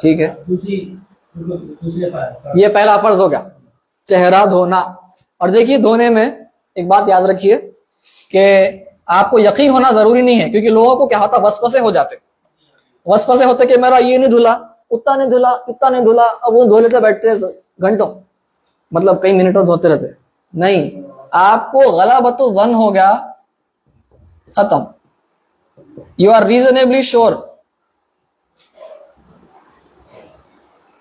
ٹھیک ہے. دوسرے پر یہ پہلا فرض ہو گیا, چہرہ دھونا. اور دیکھیے دھونے میں ایک بات یاد رکھیے کہ آپ کو یقین ہونا ضروری نہیں ہے, کیونکہ لوگوں کو کیا ہوتا, وسوسے ہو جاتے, وسوسے ہوتے کہ میرا یہ نہیں دھلا, اتنا نہیں دھلا, اتنا نہیں دھلا, اب وہ دھو لیتے بیٹھتے گھنٹوں, مطلب کئی منٹوں دھوتے رہتے. نہیں, آپ کو غلبۃ الظن ہو گیا, ختم. یو آر ریزنیبلی شور,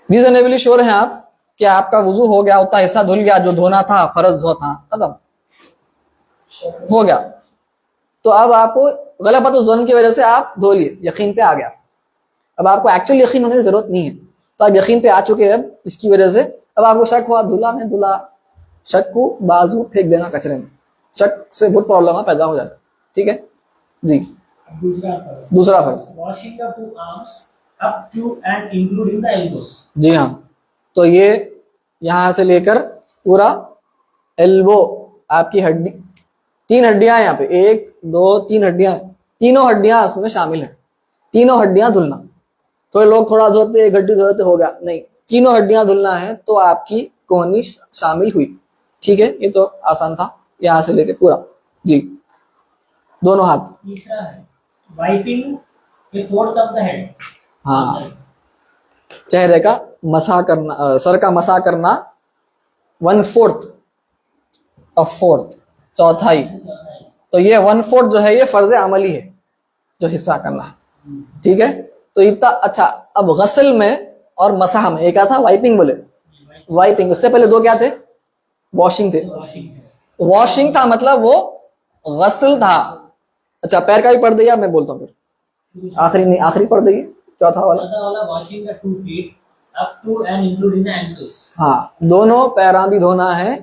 ریزنیبلی شور ہیں آپ کہ آپ کا وضو ہو گیا, اتنا حصہ دھل گیا جو دھونا تھا, فرض دھو تھا, ختم ہو گیا. تو اب آپ کو غلبۃ الظن کی وجہ سے آپ دھو لیے, یقین پہ آ گیا. اب آپ کو ایکچوئل یقین ہونے کی ضرورت نہیں ہے, تو آپ یقین پہ آ چکے ہیں اب اس کی وجہ سے. اب آپ کو شک ہوا دھلا نہیں دھلا, شک کو بازو پھینک دینا کچرے میں, شک سے بہت پرابلم پیدا ہو جاتا. ٹھیک ہے جی. دوسرا فرض washing the two arms up to and including the elbows. جی ہاں, تو یہ یہاں سے لے کر پورا ایلبو, آپ کی ہڈی, 3 ہڈیاں یہاں پہ, 1 2 3 ہڈیاں, تینوں ہڈیاں اس میں شامل ہیں, تینوں ہڈیاں دھلنا. تو لوگ تھوڑا دھوتے, ایک ہڈی دھوتے, ہو گیا, نہیں, تینوں ہڈیاں دھلنا ہے, تو آپ کی کونی شامل ہوئی. ٹھیک ہے, یہ تو آسان تھا, یہاں سے لے کے پورا. جی دونوں ہاتھ. تیسرا ہے wiping a fourth of the head. ہاں, چہرے کا مسح کرنا, سر کا مسح کرنا 1/4 of 4th, چوتھائی. تو یہ 1/4 جو ہے یہ فرض عملی ہے, جو حصہ کرنا ہے. ٹھیک ہے, تو اتنا اچھا. اب غسل میں اور مسح میں ایک تھا وائپنگ, بولے وائپنگ, اس سے پہلے 2 کیا تھے, واشنگ تھے. واشنگ تھا مطلب وہ غسل تھا. اچھا پیر کا بھی پڑھ دیا, میں بولتا ہوں پھر آخری پڑھ دئیے, چوتھا والا. washing the 2 feet up to and including the ankles. ہاں, دونوں پیراں بھی دھونا ہے,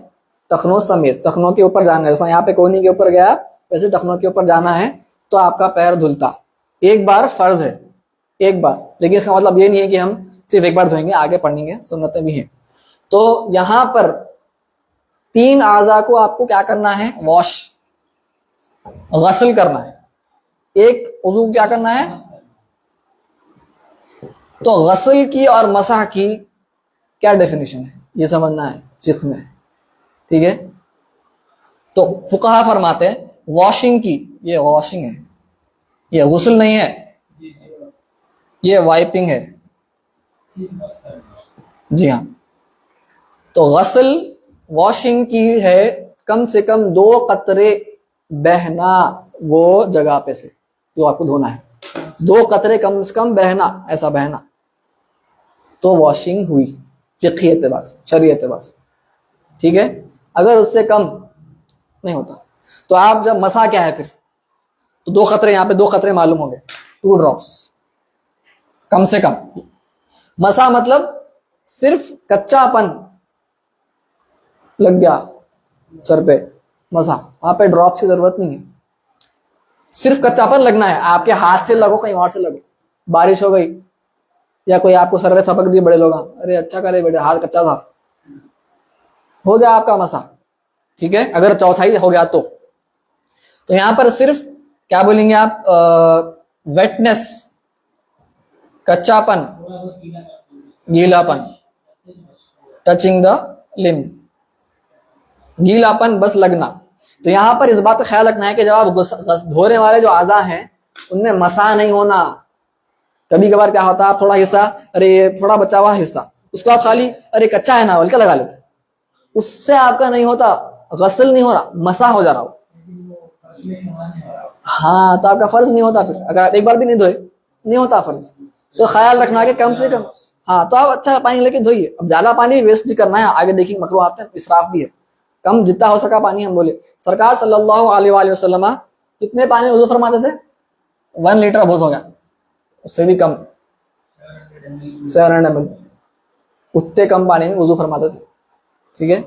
ٹخنوں سمیت, ٹخنوں کے اوپر جانا ہے. جیسا یہاں پہ کونی کے اوپر گیا, ویسے ٹخنوں کے اوپر جانا ہے, تو آپ کا پیر دھلتا. ایک بار فرض ہے, ایک بار, لیکن اس کا مطلب یہ نہیں ہے کہ ہم صرف ایک بار دھوئیں گے, آگے پڑھیں گے, سنتیں بھی ہیں. تو یہاں پر 3 اعضاء کو آپ کو کیا کرنا ہے, واش, غسل کرنا ہے. ایک عضو کیا کرنا ہے, تو غسل کی اور مسح کی کیا ڈیفینیشن ہے یہ سمجھنا ہے فقہ میں. ٹھیک ہے, تو فقہا فرماتے ہیں واشنگ کی, یہ واشنگ ہے, یہ غسل نہیں ہے, یہ وائپنگ ہے. جی ہاں, تو غسل واشنگ کی ہے, کم سے کم 2 قطرے بہنا وہ جگہ پہ سے جو آپ کو دھونا ہے, 2 قطرے کم سے کم بہنا, ایسا بہنا, تو واشنگ ہوئی فقہی اعتبار سے, شرعی اعتبار سے. ٹھیک ہے, اگر اس سے کم نہیں ہوتا تو آپ جب مسح کیا ہے پھر, تو 2 قطرے, یہاں پہ 2 قطرے معلوم ہو گئے, 2 ڈراپس کم سے کم. مسح مطلب صرف کچا پن لگ گیا سر پہ, مسح, وہاں پہ ڈراپس کی ضرورت نہیں ہے, صرف کچا پن لگنا ہے. آپ کے ہاتھ سے لگو, کہیں اور سے لگو, بارش ہو گئی یا کوئی آپ کو سر پہ سبق دیے بڑے لوگ, ارے اچھا کرے بیٹے, ہاتھ کچا تھا, ہو گیا آپ کا مسا, ٹھیک ہے, اگر چوتھائی ہو گیا تو یہاں پر صرف کیا بولیں گے آپ, ویٹنس, کچا پن, گیلا پن, ٹچنگ دا لم, گیلا پن بس لگنا. تو یہاں پر اس بات کا خیال رکھنا ہے کہ جب آپ دھونے والے جو اعضاء ہیں ان میں مسا نہیں ہونا. کبھی کبھار کیا ہوتا ہے, آپ تھوڑا حصہ, ارے یہ تھوڑا بچا ہوا حصہ, اس کو آپ خالی ارے کچا ہے نا بول کے لگا لیتے, اس سے آپ کا نہیں ہوتا, غسل نہیں ہو رہا, مسا ہو جا رہا ہو. ہاں تو آپ کا فرض نہیں ہوتا, پھر اگر آپ ایک بار بھی نہیں دھوئے نہیں ہوتا فرض. تو خیال رکھنا کہ کم سے کم, ہاں تو آپ اچھا پانی لے کے دھوئیے. اب زیادہ پانی ویسٹ بھی کرنا ہے, آگے دیکھیں مکروہات میں اسراف بھی ہے. کم جتنا ہو سکا پانی ہم بولے. سرکار صلی اللہ علیہ وآلہ وسلم کتنے پانی وضو فرماتے تھے؟ 1 لیٹر بہت ہو گیا, اس سے بھی کم, 700 ml, اتنے کم پانی میں وضو فرماتے تھے. ٹھیک ہے,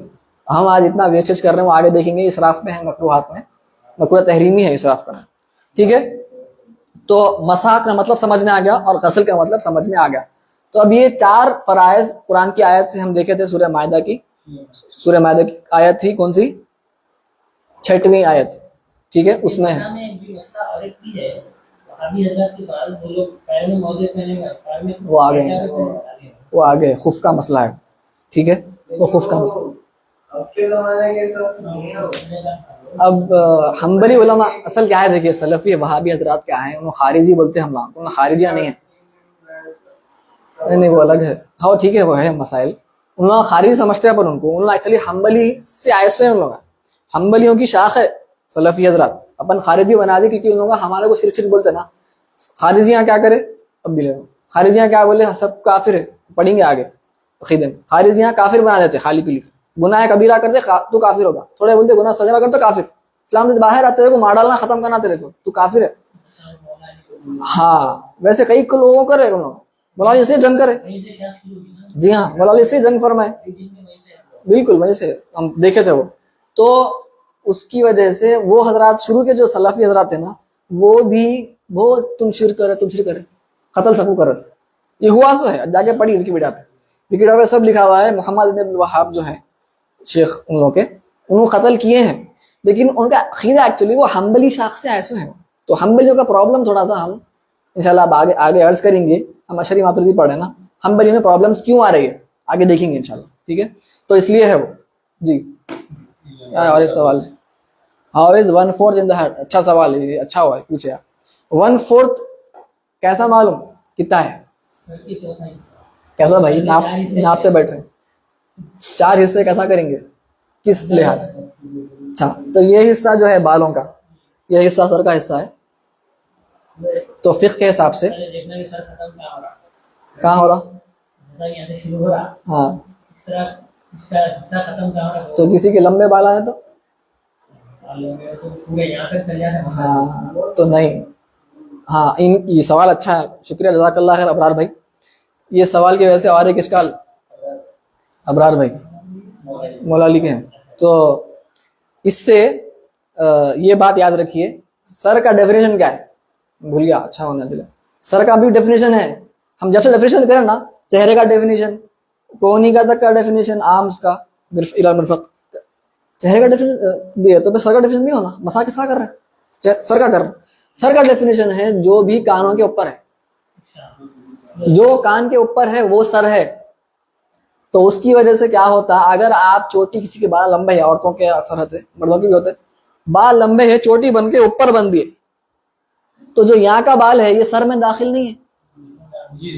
ہم آج اتنا ویسٹیج کر رہے ہیں, وہ آگے دیکھیں گے اسراف میں ہے, مکروہات میں, مکروہ تحریمی ہے اسراف کرنا. ٹھیک ہے, تو مسح کا مطلب سمجھ میں آ گیا اور غسل کا مطلب سمجھ میں آ گیا. تو اب یہ 4 فرائض قرآن کی آیت سے ہم دیکھے تھے. سورہ مائدہ کی آیت تھی کون سی, 6ویں آیت. ٹھیک ہے, اس میں وہ آگے خف کا مسئلہ ہے. ٹھیک ہے, وہ خف کا مسئلہ. اب حنبلی علماء اصل کیا ہے, دیکھیے سلفی وہابی حضرات کیا ہیں, انہوں خارجی بولتے ہیں, ہم لوگ خارجیاں نہیں ہیں, نہیں وہ الگ ہے. ہاں ٹھیک ہے, وہ ہے مسائل, ان لوگ خارجی سمجھتے ہیں, پر ان کو ایکچولی حنبلی سے آئے سے, ان لوگ حنبلیوں کی شاخ ہے سلفی حضرات. اپن خارجی بنا دی کیونکہ ان لوگ ہمارے کو صرف بولتے نا. خارجیاں کیا کرے, اب بھی لے خارجیاں کیا بولے, سب کافر ہے, پڑھیں گے آگے عقیدے میں. خارجیاں کافر بنا دیتے خالی پی لکھ, گناہ کبیرہ کرتے تو کافر ہوگا, تھوڑے بولتے گناہ صغیرہ کرتے کافر. اسلام سے باہر آتے کو مار ڈالنا, ختم کرنا تیرے کو, تو کافر ہے. ہاں ویسے کئی لوگوں کرے مولانا اس لیے جنگ کرے. جی ہاں, مولانا اس لیے جنگ فرمائے, بالکل وہیں سے ہم دیکھے تھے وہ. تو اس کی وجہ سے وہ حضرات شروع کے جو سلفی حضرات تھے نا, وہ بھی وہ تم شرک کرے قتل سب کو کرے تھے. یہ ہوا سو ہے, جا کے پڑھی وکیپیڈیا پہ سب لکھا ہوا ہے. محمد بن عبد الوہاب جو ہیں شیخ ان لوگ کے, انہوں قتل کیے ہیں, لیکن ان کا عقیدہ ایکچولی وہ حنبلی شاخ سے ایسے ہیں. تو حنبلیوں کا پرابلم تھوڑا سا ہم انشاءاللہ اب آگے عرض کریں گے. ہم اشعری ماتریدی پڑھیں نا, حنبلی میں پرابلمس کیوں آ رہی ہے آگے دیکھیں گے انشاءاللہ. ٹھیک ہے, تو اس لیے ہے وہ. جی اور ایک سوال, how is 1/4 in the head. اچھا سوال ہے, اچھا ہوا پوچھے آپ. 1/4 کیسا معلوم کتنا ہے, کیسا بھائی ناپتے بیٹھ رہے ہیں, 4 حصے کیسا کریں گے, کس لحاظ سے؟ اچھا, تو یہ حصہ جو ہے بالوں کا, یہ حصہ سر کا حصہ ہے. تو فقہ کے حساب سے کہاں ہو رہا, ہاں تو کسی کے لمبے بال آئے تو ہاں تو نہیں. ہاں یہ سوال اچھا ہے, شکریہ جزاک اللہ خیر ابرار بھائی. یہ سوال کی وجہ سے اور ایک اشکال ابرار بھائی مولا علی کے ہیں. تو اس سے یہ بات یاد رکھیے, سر کا ڈیفینیشن کیا ہے, بھول گیا, اچھا ہونا دل. سر کا بھی ڈیفینیشن ہے. ہم جب سے ڈیفینیشن کریں نا, چہرے کا ڈیفینیشن, کونی کا تک کا ڈیفینیشن, آرمز کا مرفق, چہرے کا ڈیفینیشن دیا, تو سر کا ڈیفینیشن نہیں ہونا. مسا کس کا کر رہے ہیں, سر کا کر رہے ہیں. سر کا ڈیفینیشن ہے جو بھی کانوں کے اوپر ہے, جو کان کے اوپر ہے وہ سر ہے. تو اس کی وجہ سے کیا ہوتا, اگر آپ چوٹی, کسی کے بال لمبے ہیں, عورتوں کے اکثر ہوتے, مردوں کے بھی ہوتے, بال لمبے ہیں, چوٹی بن کے اوپر بن دیے, تو جو یہاں کا بال ہے یہ سر میں داخل نہیں ہے,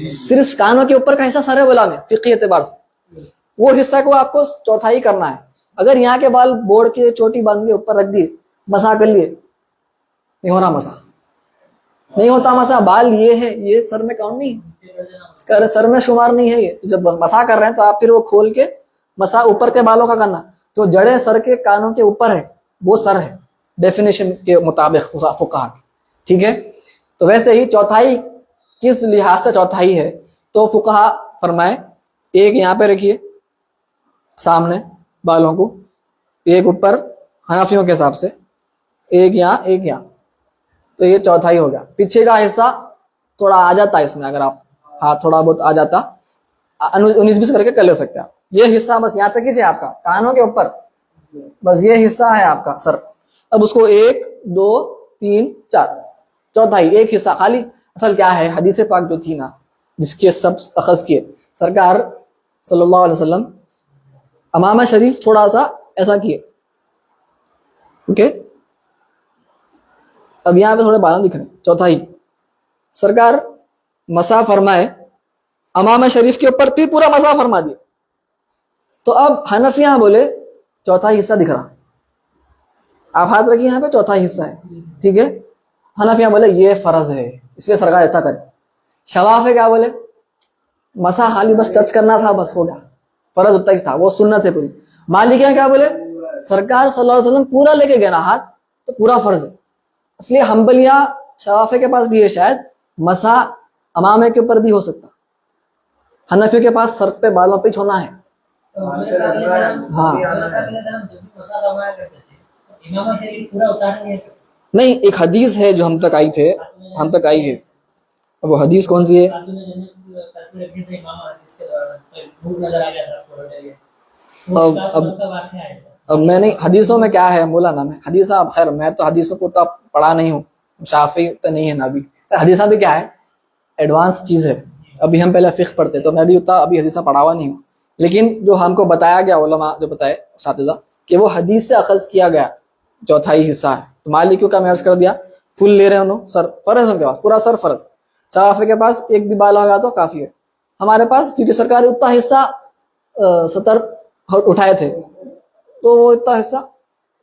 صرف کانوں کے اوپر کا حصہ سر ہے بولا میں فقہی اعتبار سے. وہ حصہ کو آپ کو چوتھائی کرنا ہے. اگر یہاں کے بال بوڑھ کے چوٹی باندھ کے اوپر رکھ دیے, مسا کر لیے, نہیں ہو رہا مسا, نہیں ہوتا مسا. بال یہ ہے, یہ سر میں کاؤنٹ نہیں, سر میں شمار نہیں ہے یہ. جب مسا کر رہے ہیں تو آپ پھر وہ کھول کے مسا اوپر کے بالوں کا کرنا. جو جڑیں سر کے کانوں کے اوپر ہے وہ سر ہے ڈیفینیشن کے مطابق فقہا. ٹھیک ہے, تو ویسے ہی چوتھائی کس لحاظ سے چوتھائی ہے, تو فقہا فرمائے ایک یہاں پہ رکھیے سامنے بالوں کو, ایک اوپر حنفیوں کے حساب سے, ایک یہاں ایک یہاں, تو یہ چوتھائی ہو گیا. پیچھے کا حصہ تھوڑا آ جاتا ہے اس میں, اگر آپ ہاتھ تھوڑا بہت آ جاتا, 19-20 کر کے کر لے سکتے ہیں آپ. یہ حصہ بس یہاں تک ہی ہے آپ کا کانوں کے اوپر, بس یہ حصہ ہے آپ کا سر. اب اس کو 1 2 3 4 چوتھائی ایک حصہ خالی. اصل کیا ہے, حدیث پاک جو تھی نا جس کے سب اخذ کیے, سرکار صلی اللہ علیہ وسلم امامہ شریف تھوڑا سا ایسا کیے, اوکے. اب یہاں پہ تھوڑے بالوں دکھ رہے ہیں. چوتھائی سرکار مسح فرمائے امامہ شریف کے اوپر, پھر پورا مسح فرما دیا. تو اب حنفیاں بولے چوتھا حصہ دکھ رہا, آپ ہاتھ رکھیے یہاں پہ, چوتھا حصہ ہے, ٹھیک ہے. حنفیاں بولے یہ فرض ہے اس لیے سرکار ایسا کرے. شوافے کیا بولے, مسح خالی بس ٹچ کرنا تھا بس ہو گیا, فرض اتنا ہی تھا, وہ سنت ہے پوری. مالکیاں کیا بولے, سرکار صلی اللہ علیہ وسلم پورا لے کے گیا نا ہاتھ تو پورا فرض ہے. اس لیے حنبلیاں شوافے کے پاس بھی ہے شاید مسح امامے کے اوپر بھی ہو سکتا, حنفیوں کے پاس سر پہ بالوں پہ چھونا ہے. ہاں نہیں, ایک حدیث ہے جو ہم تک آئی ہے, اب وہ حدیث کون سی ہے؟ اب میں نہیں, حدیثوں میں کیا ہے مولانا میں حدیث, اب خیر میں تو حدیثوں کو تو پڑھا نہیں ہوں, شافعی تو نہیں ہے نا ابھی. حدیثہ بھی کیا ہے, ایڈوانس چیز ہے. ابھی ہم پہلے فقہ پڑھتے تو میں بھی اتنا ابھی حدیثہ پڑھا ہوا نہیں ہوں, لیکن جو ہم کو بتایا گیا علماء جو بتائے اساتذہ کہ وہ حدیث سے اخذ کیا گیا چوتھائی حصہ ہے. تو مالکیوں کا میں عرض کر دیا فل لے رہے ہیں انہوں, سر فرض ان کے پاس پورا سر فرض. شافعی کے پاس ایک بھی بال ہوگا تو کافی ہے. ہمارے پاس کیونکہ سرکار اتنا حصہ سطر اٹھائے تھے تو وہ اتنا حصہ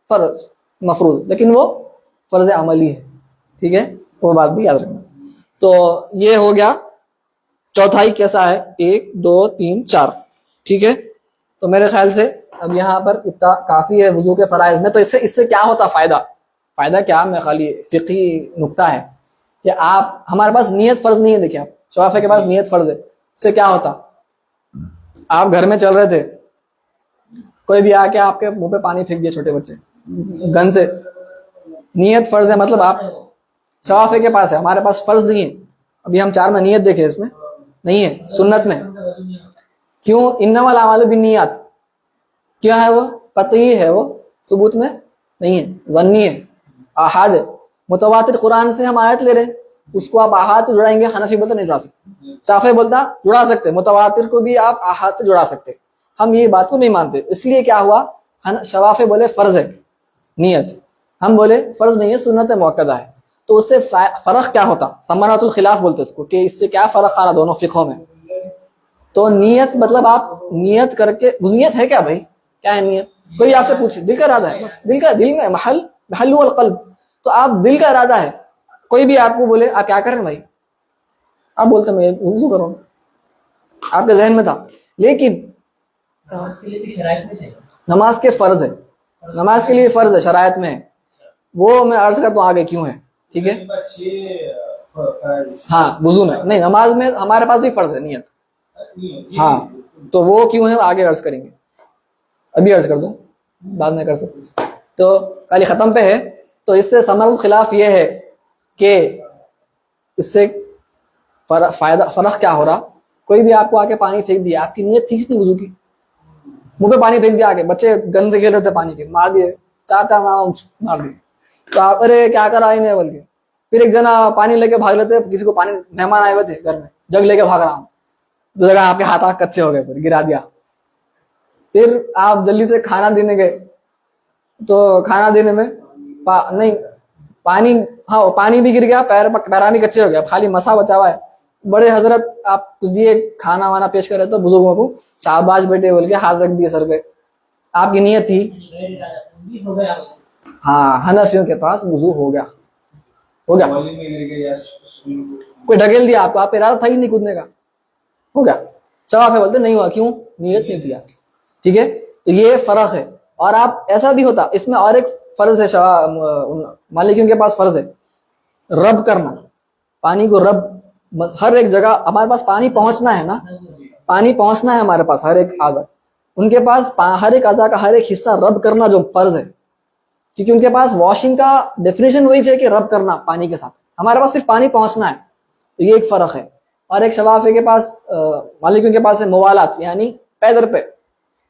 فرض مفروض, لیکن وہ فرض عملی ہے, ٹھیک ہے, وہ بات بھی یاد رکھنا. تو یہ ہو گیا چوتھائی کیسا ہے, 1 2 3 4, ٹھیک ہے. تو میرے خیال سے اب یہاں پر اتنا کافی ہے وضو کے فرائض میں. تو اس سے کیا ہوتا فائدہ کیا, میں خالی فقہی نقطہ ہے کہ آپ ہمارے پاس نیت فرض نہیں ہے. دیکھیں آپ شوافے کے پاس نیت فرض ہے. اس سے کیا ہوتا, آپ گھر میں چل رہے تھے, کوئی بھی آ کے آپ کے منہ پہ پانی پھینک دیا چھوٹے بچے گن سے, نیت فرض ہے, مطلب آپ شوافے کے پاس ہے, ہمارے پاس فرض نہیں ہے. ابھی ہم 4 میں نیت دیکھے, اس میں نہیں ہے, سنت میں. کیوں, انما الاعمال بالنیات, کیا ہے وہ قطعی ہے, وہ ثبوت میں نہیں ہے, ظنی ہے, احاد ہے. متواتر قرآن سے ہم آیت لے رہے ہیں, اس کو آپ احاد سے جڑائیں گے, حنفی بولتا نہیں جڑا سکتے, شافعی بولتا جڑا سکتے, متواتر کو بھی آپ احاد سے جڑا سکتے. ہم یہ بات کو نہیں مانتے. اس لیے کیا ہوا, شوافی بولے فرض ہے نیت, ہم بولے فرض نہیں ہے, سنت موقدہ ہے. تو اس سے فرق کیا ہوتا, ثمرۃ الخلاف بولتے اس کو, کہ اس سے کیا فرق آ رہا دونوں فقہوں میں. تو نیت مطلب آپ نیت کر کے, نیت ہے کیا بھائی, کیا ہے نیت؟ کوئی آپ سے پوچھے, دل کا ارادہ ہے, بس دل میں محل القلب. تو آپ دل کا ارادہ ہے. کوئی بھی آپ کو بولے آپ کیا کریں بھائی, آپ بولتے میں وضو کروں, آپ کے ذہن میں تھا. لیکن نماز کے فرض ہے, نماز کے لیے فرض ہے, شرائط میں ہے, وہ میں عرض کرتا ہوں آگے کیوں ہے, ٹھیک ہے. ہاں وضو میں نہیں, نماز میں ہمارے پاس بھی فرض ہے نیت, ہاں. تو وہ کیوں ہے آگے عرض کریں گے, ابھی عرض کر دوں, بعد میں کر سکتے. تو خالی ختم پہ ہے. تو اس سے ثمرۃ الخلاف یہ ہے کہ اس سے فرق کیا ہو رہا, کوئی بھی آپ کو آ کے پانی پھینک دیا, آپ کی نیت تھی نہیں وضو کی, منہ پہ پانی پھینک دیا, آگے بچے گن سے کھیل رہے تھے پانی کے, مار دیے, چاچا ماما مار دیے, تو آپ ارے کیا کرا ہی نہیں بول کے. پھر ایک جنا پانی لے کے بھاگ لیتے, کسی کو پانی, مہمان آئے ہوئے تھے گھر میں, جگ لے کے بھاگ رہا ہوں, تو جگہ آپ کے ہاتھ کچے ہو گئے, پھر گرا دیا. پھر آپ جلدی سے کھانا دینے گئے, تو کھانا دینے میں نہیں پانی, ہاں پانی بھی گر گیا, پیرانی کچے ہو گیا, خالی مسا بچا ہوا ہے. بڑے حضرت آپ کچھ دیے, کھانا وانا پیش کر رہے تو بزرگوں کو شاباش بیٹے بول کے ہاتھ رکھ دیے سر پہ, آپ کی نیت تھی. ہاں حنفیوں کے پاس وضو ہو گیا, کوئی ڈھکیل دیا آپ کو, آپ کا ارادہ تھا ہی نہیں کودنے کا, ہو گیا. شوافی بولتے نہیں ہوا, کیوں, نیت نہیں دیا, ٹھیک ہے. تو یہ فرق ہے. اور آپ ایسا بھی ہوتا, اس میں اور ایک فرض ہے, مالکیوں کے پاس فرض ہے رب کرنا, پانی کو رب, ہر ایک جگہ ہمارے پاس پانی پہنچنا ہے نا, پانی پہنچنا ہے ہمارے پاس ہر ایک اعضا, ان کے پاس ہر ایک اعضا کا ہر ایک حصہ رب کرنا جو فرض ہے, کیونکہ ان کے پاس واشنگ کا ڈیفینیشن وہی ہے کہ رب کرنا پانی کے ساتھ, ہمارے پاس صرف پانی پہنچنا ہے. تو یہ ایک فرق ہے. اور ایک شوافی کے پاس, مالکیوں کے پاس ہے موالات, یعنی پیدر پہ,